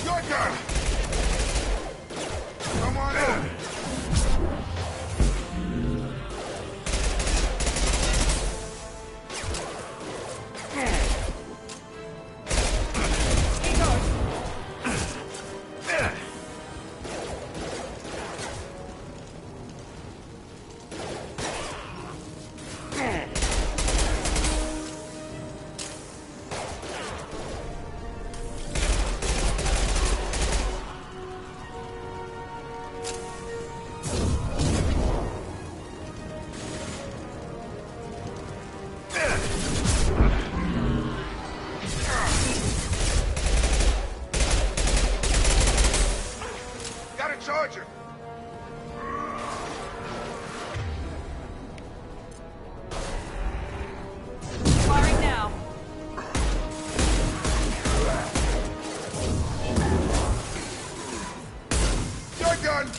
Your turn. Come on in. Got a charger. Firing now. You're done.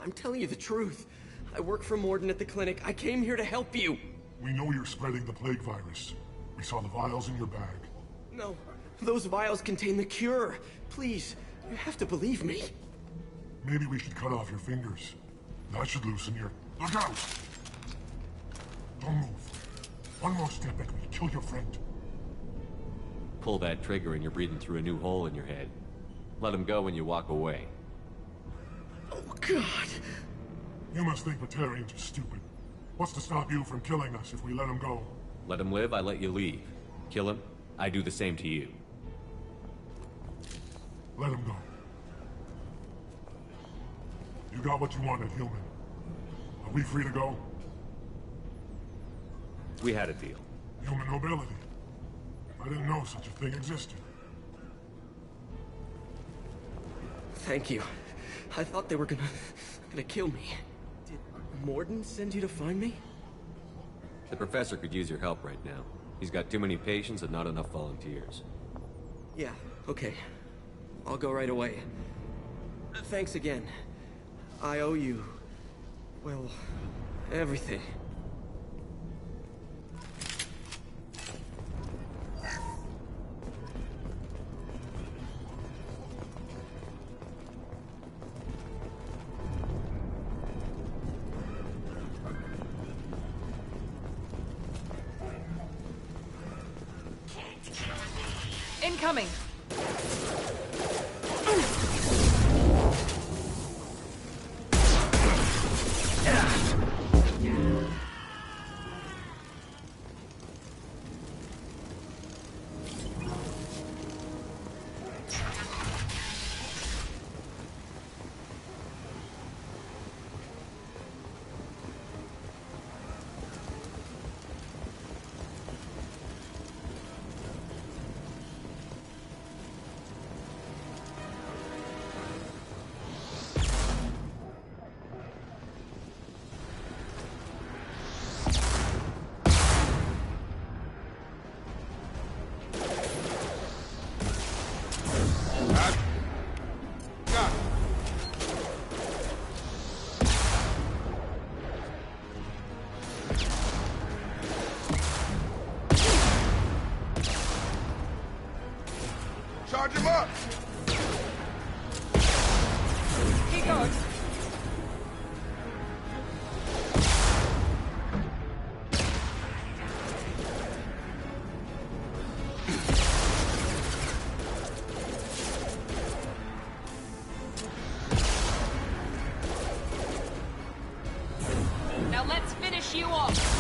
I'm telling you the truth. I work for Mordin at the clinic. I came here to help you. We know you're spreading the plague virus. We saw the vials in your bag. No, those vials contain the cure. Please, you have to believe me. Maybe we should cut off your fingers. That should loosen your... Look out! Don't move. One more step and we kill your friend. Pull that trigger and you're breathing through a new hole in your head. Let him go when you walk away. Oh, God! You must think Batarians are stupid. What's to stop you from killing us if we let him go? Let him live, I let you leave. Kill him, I do the same to you. Let him go. You got what you wanted, human. Are we free to go? We had a deal. Human nobility. I didn't know such a thing existed. Thank you. I thought they were gonna kill me. Did Mordin send you to find me? The professor could use your help right now. He's got too many patients and not enough volunteers. Yeah, okay. I'll go right away. Thanks again. I owe you... well, everything. Incoming! Charge him up! Keep going. Now let's finish you off.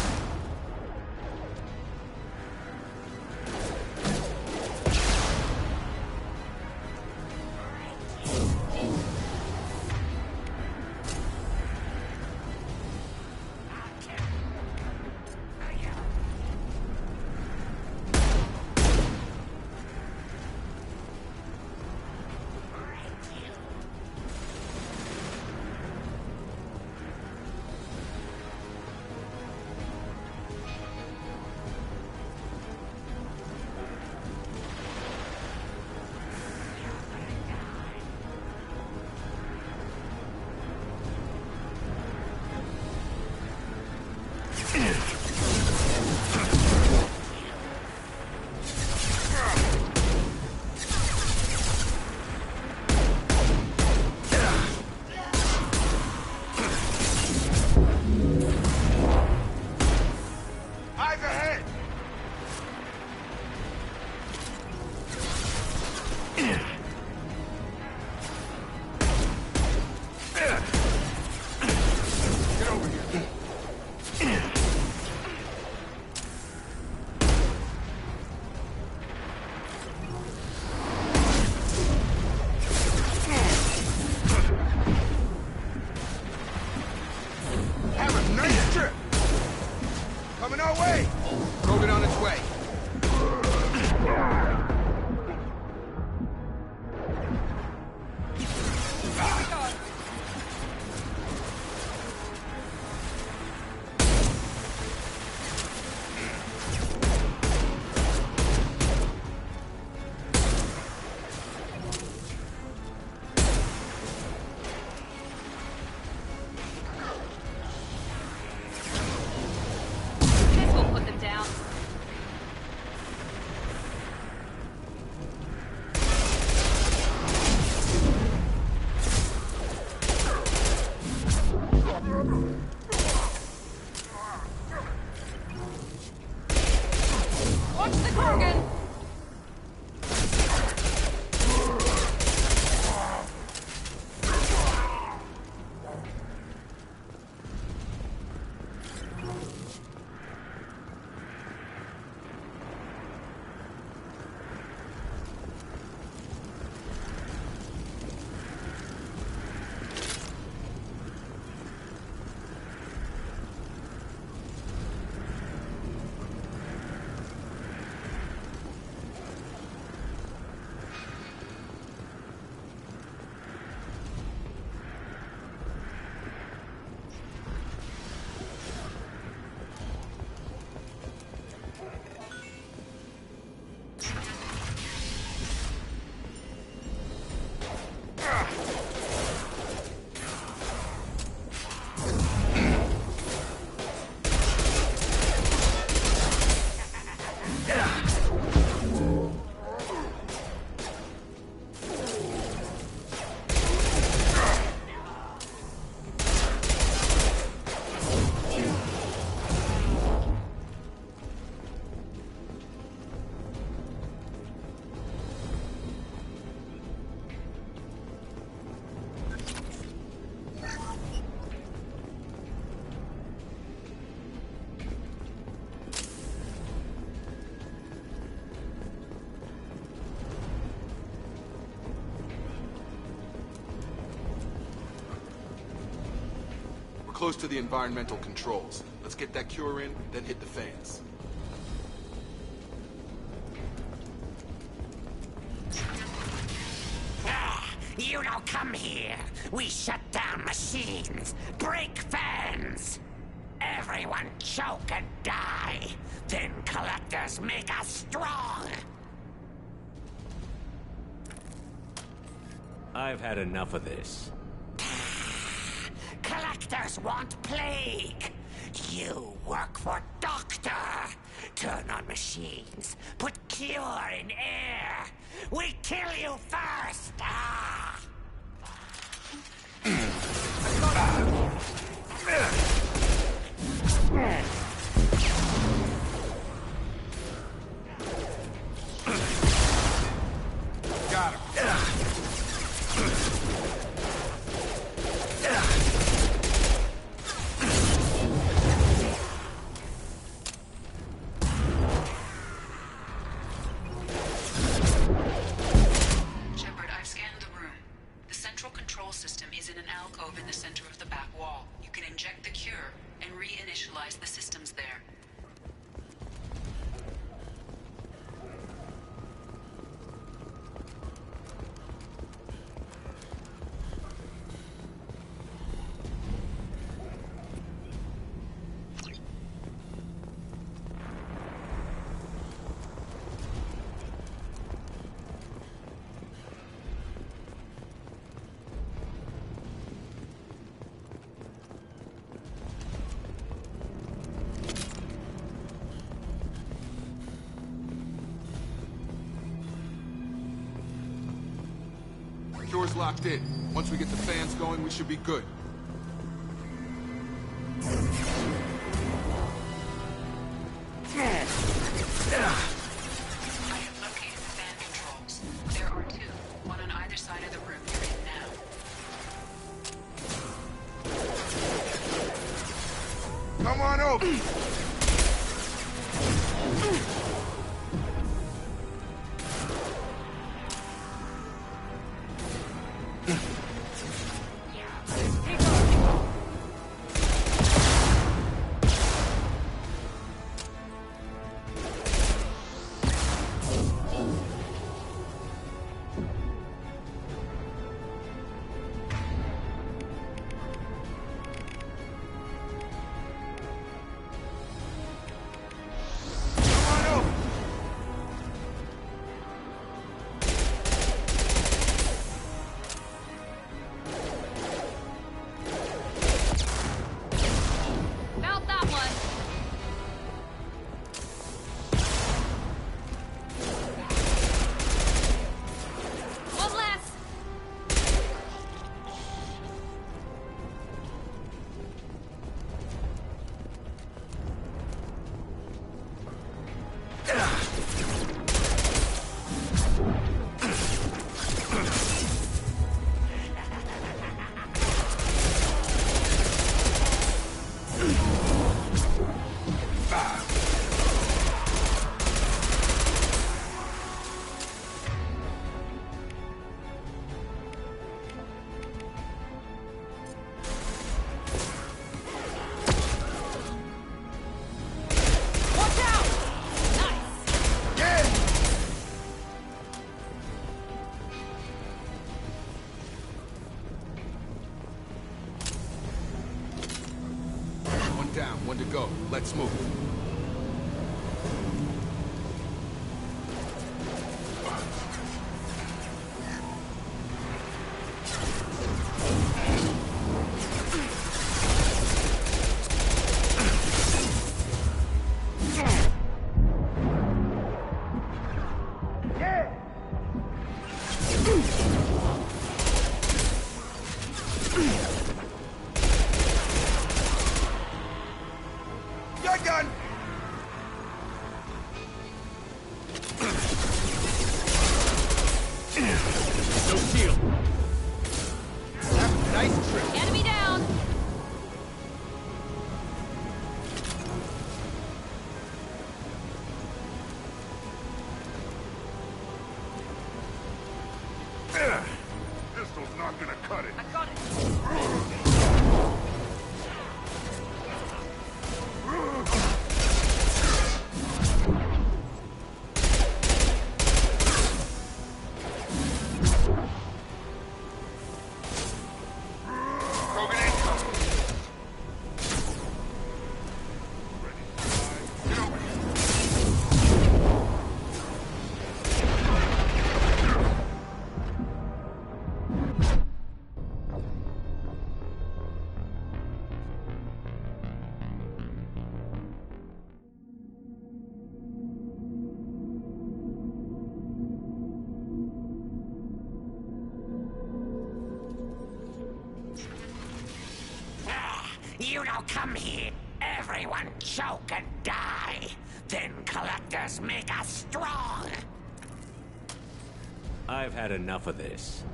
close to the environmental controls. Let's get that cure in, then hit the fans. You don't come here. We shut down machines, break fans. Everyone choke and die. Then collectors make us strong. I've had enough of this. Collectors want plague. You work for Doctor. Turn on machines. Put cure in air. We kill you first. Ah. Got him. Shepard, I've scanned the room. The central control system is in an alcove in the center of the back wall. You can inject the cure and reinitialize the systems there. Cure's locked in. Once we get the fans going, we should be good. I have located the fan controls. There are two, one on either side of the room you're in now. Come on over! Found that one. One less. Watch out! Nice. One down, one to go. Let's move. You're done! No shield. Nice trick. Enemy down. Pistol's not gonna cut it. I got it. you don't come here, everyone choke and die. Then collectors make us strong. I've had enough of this.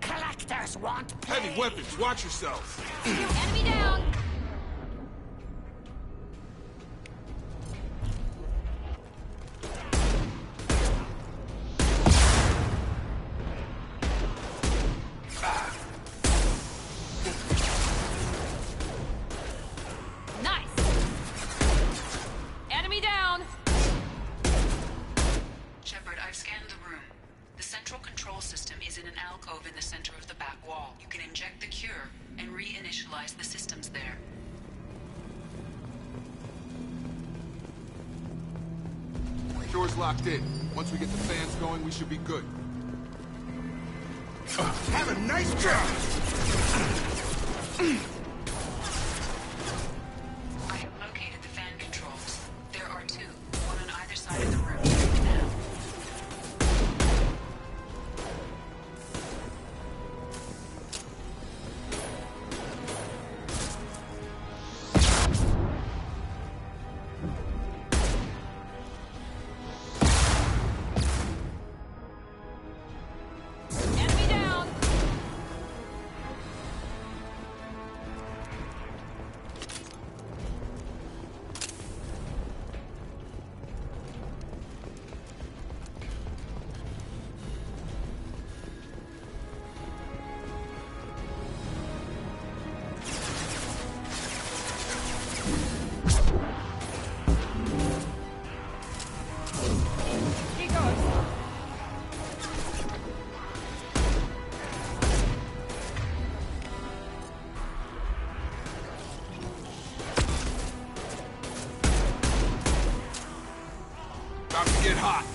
Collectors want Heavy weapons, watch yourselves. Enemy down! Nice! Enemy down! Shepard, I've scanned the room. The central control system is in an alcove in the center of the back wall. You can inject the cure and reinitialize the systems there. Door's locked in. Once we get the fans going, we should be good. Have a nice job! I have located the fan controls. There are two, one on either side of the room. Now. Enemy down! He goes! About to get hot.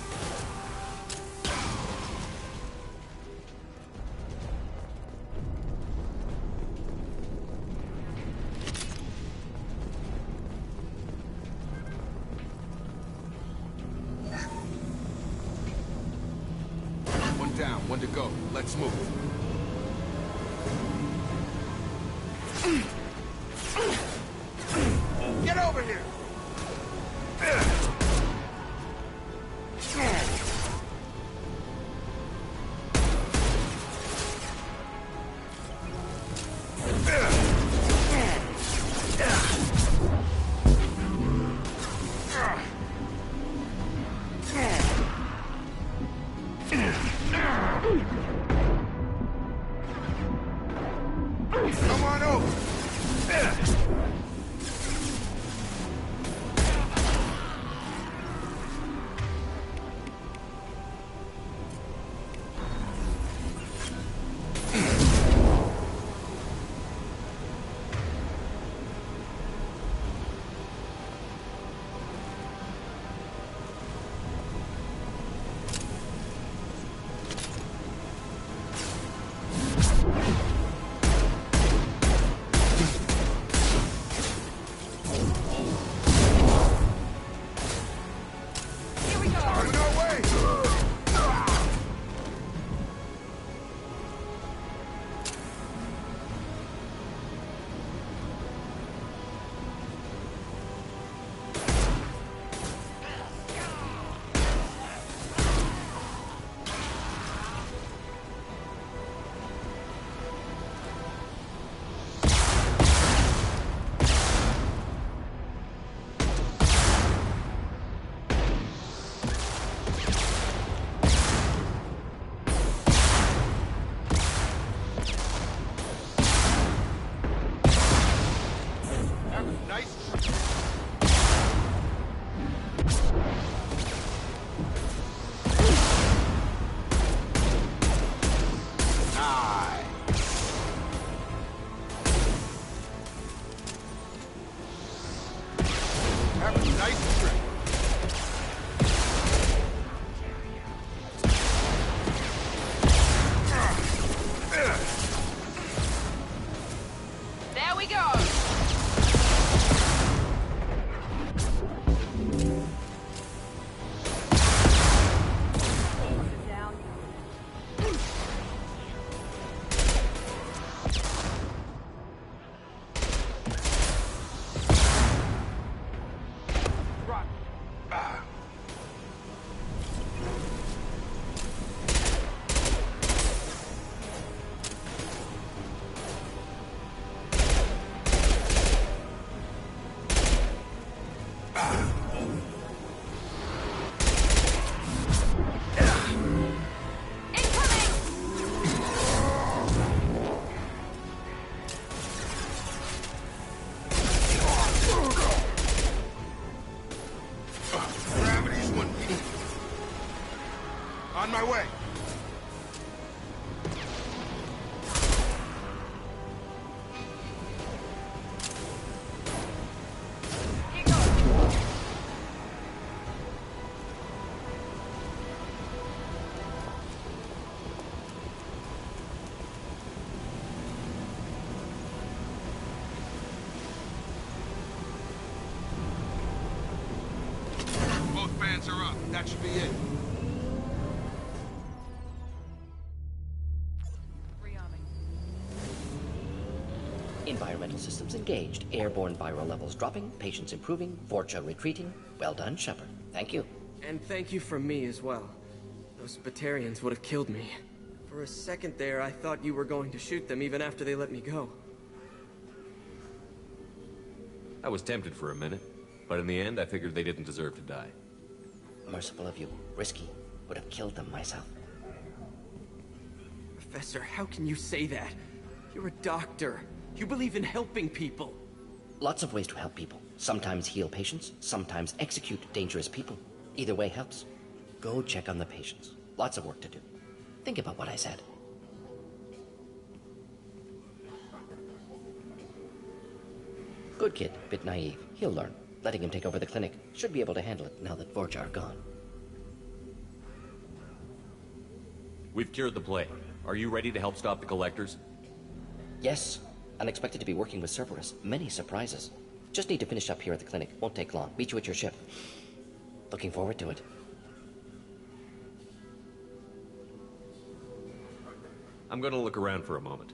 One down, one to go. Let's move. Get over here! Come on over! Here we go! No way! Have a nice trip. There we go! my way! Both fans are up. That should be it. Environmental systems engaged. Airborne viral levels dropping. Patients improving. Vorcha retreating. Well done, Shepard. Thank you. And thank you from me as well. Those Batarians would have killed me. For a second there, I thought you were going to shoot them even after they let me go. I was tempted for a minute, but in the end, I figured they didn't deserve to die. Merciful of you. Risky. Would have killed them myself. Professor, how can you say that? You're a doctor. You believe in helping people. Lots of ways to help people. Sometimes heal patients, sometimes execute dangerous people. Either way helps. Go check on the patients. Lots of work to do. Think about what I said. Good kid, bit naive. He'll learn. Letting him take over the clinic. Should be able to handle it now that Vorcha are gone. We've cured the plague. Are you ready to help stop the Collectors? Yes. Unexpected to be working with Cerberus. Many surprises. Just need to finish up here at the clinic. Won't take long. Meet you at your ship. Looking forward to it. I'm gonna look around for a moment.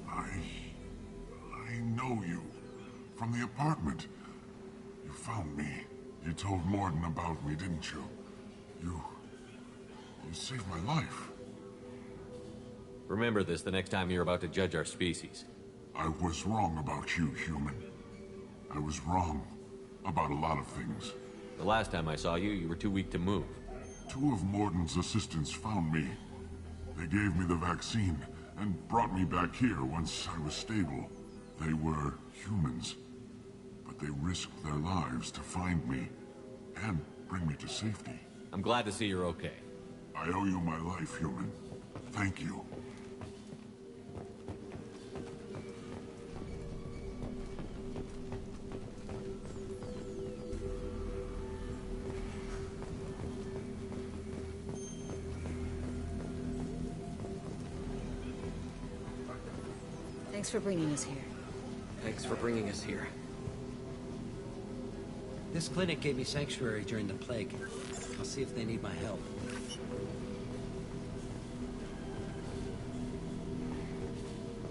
I know you. From the apartment. You found me. You told Mordin about me, didn't you? You saved my life. Remember this the next time you're about to judge our species. I was wrong about you, human. I was wrong about a lot of things. The last time I saw you, you were too weak to move. Two of Mordin's assistants found me. They gave me the vaccine and brought me back here once I was stable. They were humans, but they risked their lives to find me and bring me to safety. I'm glad to see you're okay. I owe you my life, human. Thank you. Thanks for bringing us here. Thanks for bringing us here. This clinic gave me sanctuary during the plague. I'll see if they need my help.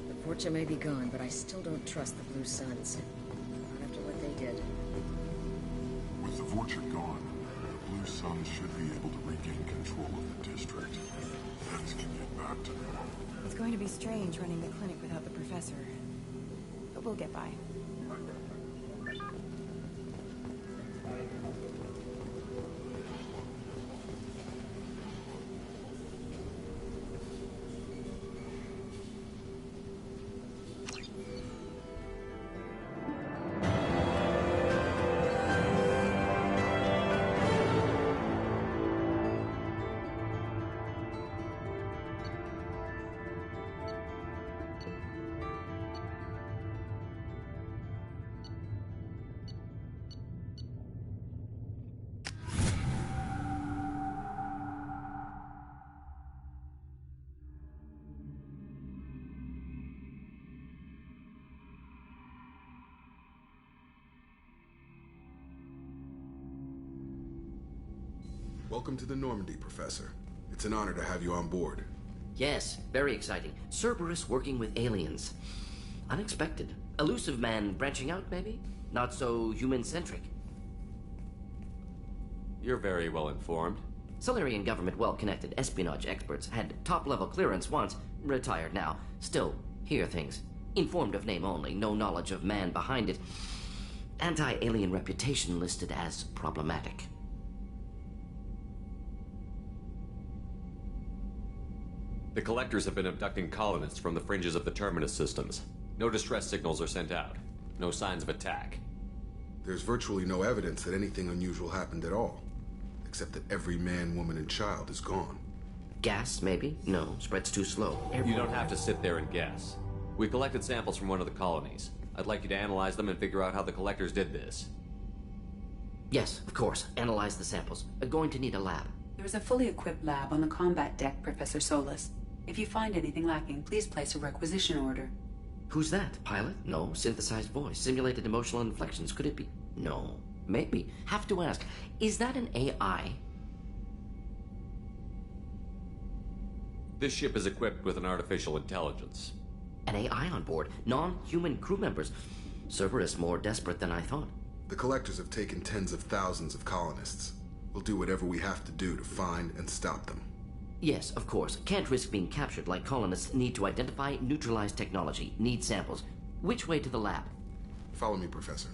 The Vorcha may be gone, but I still don't trust the Blue Suns. Not after what they did. With the Vorcha gone, the Blue Suns should be able to regain control of the district. Things can get back to normal. It's going to be strange running the clinic without the professor. But we'll get by. Welcome to the Normandy, Professor. It's an honor to have you on board. Yes, very exciting. Cerberus working with aliens. Unexpected. Elusive man branching out, maybe? Not so human-centric. You're very well informed. Solarian government well-connected espionage experts had top-level clearance once, retired now. Still, hear things. Informed of name only, no knowledge of man behind it. Anti-alien reputation listed as problematic. The Collectors have been abducting colonists from the fringes of the Terminus systems. No distress signals are sent out. No signs of attack. There's virtually no evidence that anything unusual happened at all. Except that every man, woman, and child is gone. Gas, maybe? No, spreads too slow. You don't have to sit there and guess. We collected samples from one of the colonies. I'd like you to analyze them and figure out how the Collectors did this. Yes, of course. Analyze the samples. Going to need a lab. There is a fully equipped lab on the combat deck, Professor Solis. If you find anything lacking, please place a requisition order. Who's that? Pilot? No. Synthesized voice. Simulated emotional inflections. Could it be? No. Maybe. Have to ask. Is that an AI? This ship is equipped with an artificial intelligence. An AI on board? Non-human crew members? Cerberus more desperate than I thought. The Collectors have taken tens of thousands of colonists. We'll do whatever we have to do to find and stop them. Yes, of course. Can't risk being captured like colonists need to identify, neutralize technology, need samples. Which way to the lab? Follow me, Professor.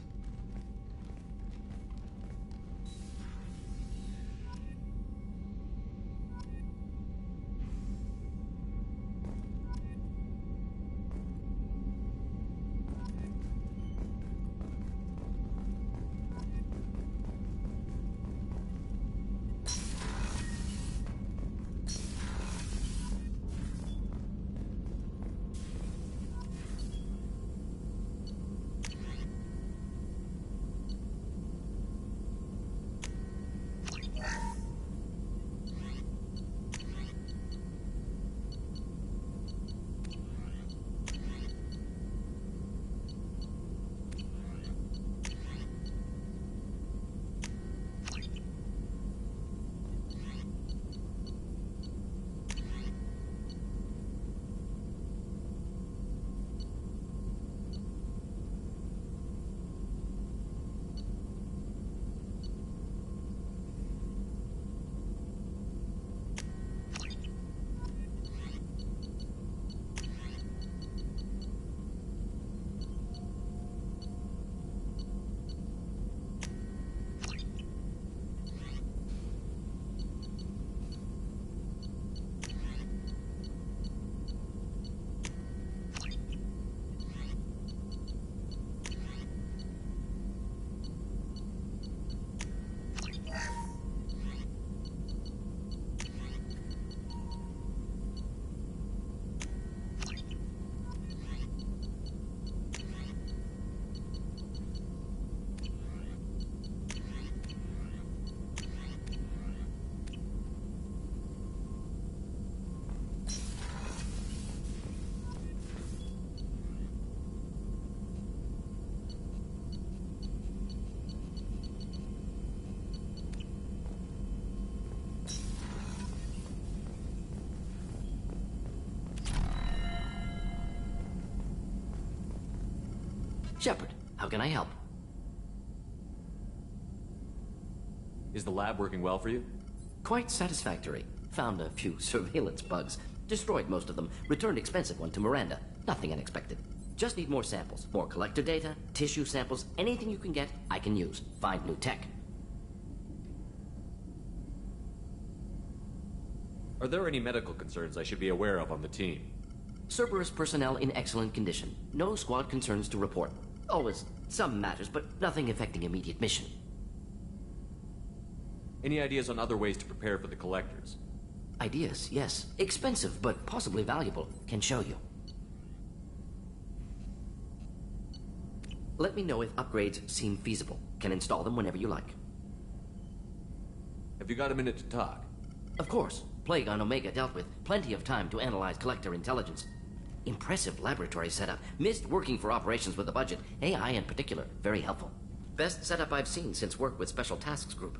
Shepard, how can I help? Is the lab working well for you? Quite satisfactory. Found a few surveillance bugs. Destroyed most of them. Returned expensive one to Miranda. Nothing unexpected. Just need more samples. More collector data, tissue samples, anything you can get, I can use. Find new tech. Are there any medical concerns I should be aware of on the team? Cerberus personnel in excellent condition. No squad concerns to report. Always some matters, but nothing affecting immediate mission. Any ideas on other ways to prepare for the Collectors? Ideas, yes. Expensive, but possibly valuable. Can show you. Let me know if upgrades seem feasible. Can install them whenever you like. Have you got a minute to talk? Of course. Plague on Omega dealt with. Plenty of time to analyze Collector intelligence. Impressive laboratory setup. Missed working for operations with a budget. AI in particular. Very helpful. Best setup I've seen since work with Special Tasks Group.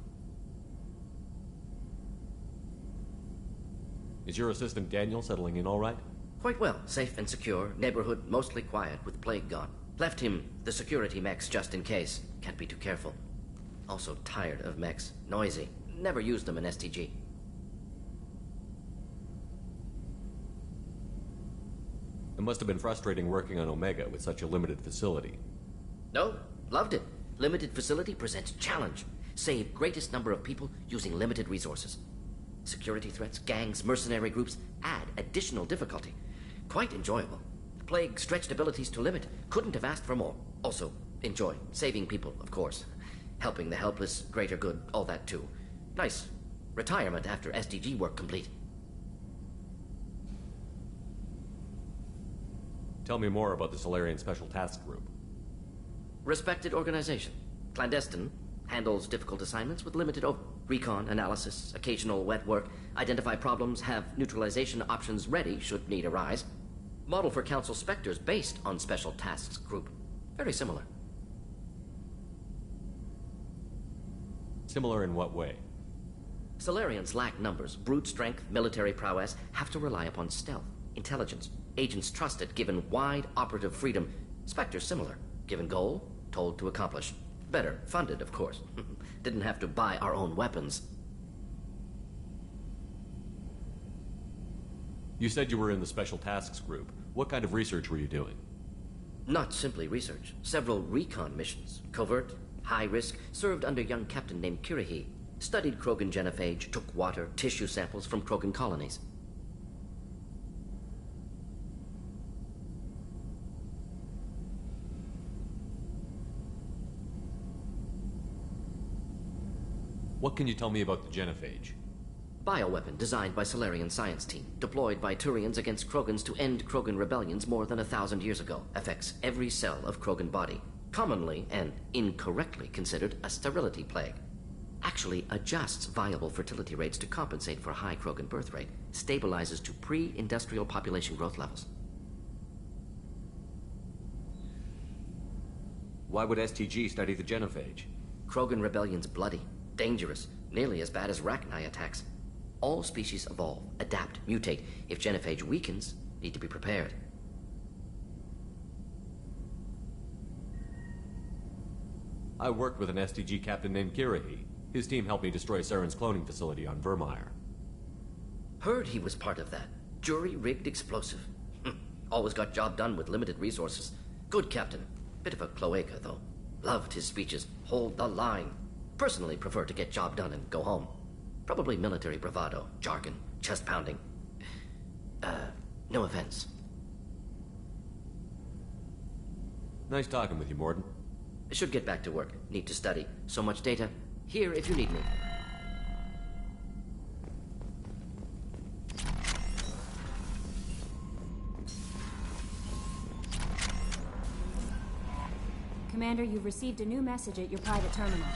Is your assistant Daniel settling in all right? Quite well. Safe and secure. Neighborhood mostly quiet with Plague gone. Left him the security mechs just in case. Can't be too careful. Also tired of mechs. Noisy. Never used them in STG. It must have been frustrating working on Omega with such a limited facility. No, loved it. Limited facility presents challenge. Save greatest number of people using limited resources. Security threats, gangs, mercenary groups add additional difficulty. Quite enjoyable. Plague stretched abilities to limit. Couldn't have asked for more. Also, enjoy. Saving people, of course. Helping the helpless, greater good, all that too. Nice. Retirement after SDG work complete. Tell me more about the Solarian Special Task Group. Respected organization. Clandestine. Handles difficult assignments with limited recon, analysis, occasional wet work, identify problems, have neutralization options ready should need arise. Model for Council Spectres based on Special Tasks Group. Very similar. Similar in what way? Solarians lack numbers, brute strength, military prowess, have to rely upon stealth, intelligence. Agents trusted, given wide operative freedom. Spectres similar, given goal, told to accomplish. Better, funded, of course. Didn't have to buy our own weapons. You said you were in the Special Tasks Group. What kind of research were you doing? Not simply research. Several recon missions. Covert, high risk, served under a young captain named Kirihi. Studied Krogan genophage, took water, tissue samples from Krogan colonies. What can you tell me about the genophage? Bioweapon designed by Solarian science team, deployed by Turians against Krogans to end Krogan rebellions more than 1,000 years ago. Affects every cell of Krogan body. Commonly and incorrectly considered a sterility plague. Actually adjusts viable fertility rates to compensate for high Krogan birth rate. Stabilizes to pre-industrial population growth levels. Why would STG study the genophage? Krogan rebellion's bloody. Dangerous, nearly as bad as Rachni attacks. All species evolve, adapt, mutate. If genophage weakens, need to be prepared. I worked with an STG captain named Kirihi. His team helped me destroy Saren's cloning facility on Vermeer. Heard he was part of that. Jury-rigged explosive. Always got job done with limited resources. Good captain. Bit of a cloaca, though. Loved his speeches. Hold the line. Personally prefer to get job done and go home. Probably military bravado, jargon, chest pounding. No offense. Nice talking with you, Mordin. Should get back to work. Need to study. So much data. Here if you need me. Commander, you've received a new message at your private terminal.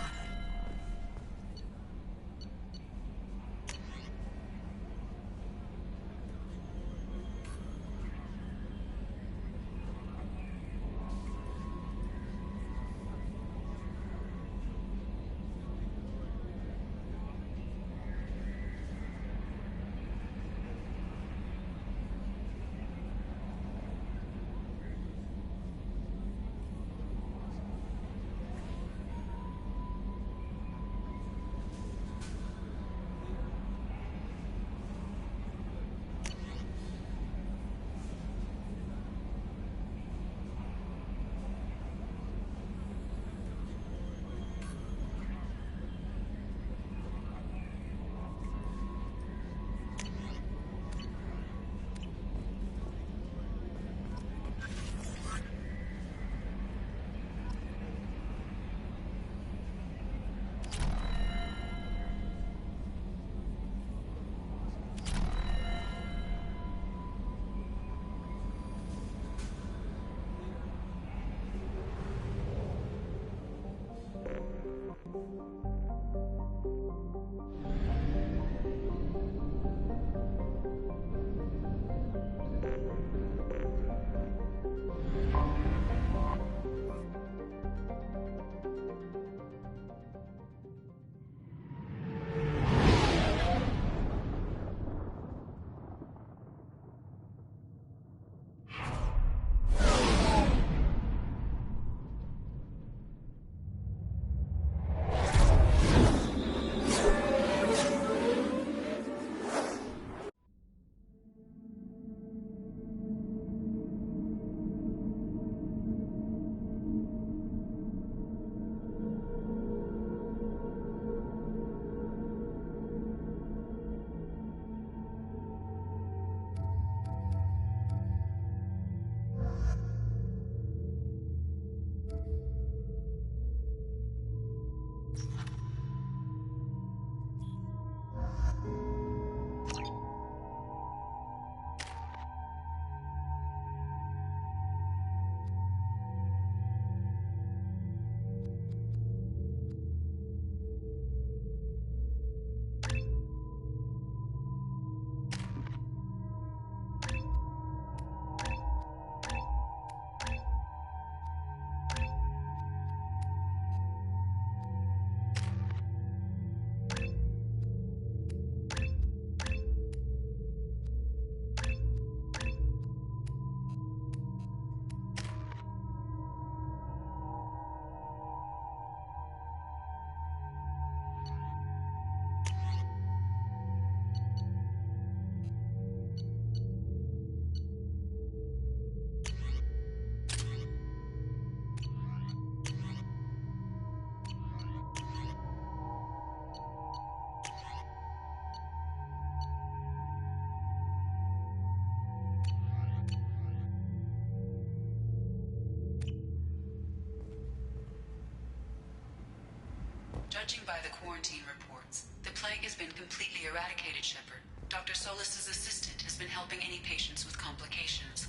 Judging by the quarantine reports, the plague has been completely eradicated, Shepard. Dr. Solis's assistant has been helping any patients with complications.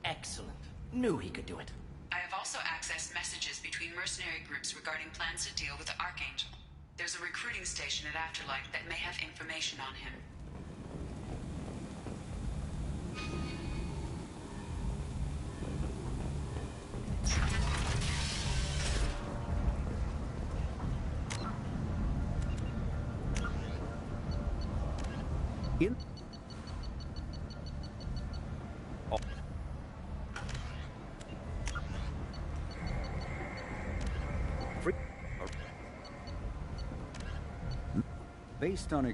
Excellent. Knew he could do it. I have also accessed messages between mercenary groups regarding plans to deal with the Archangel. There's a recruiting station at Afterlight that may have information on him. In based on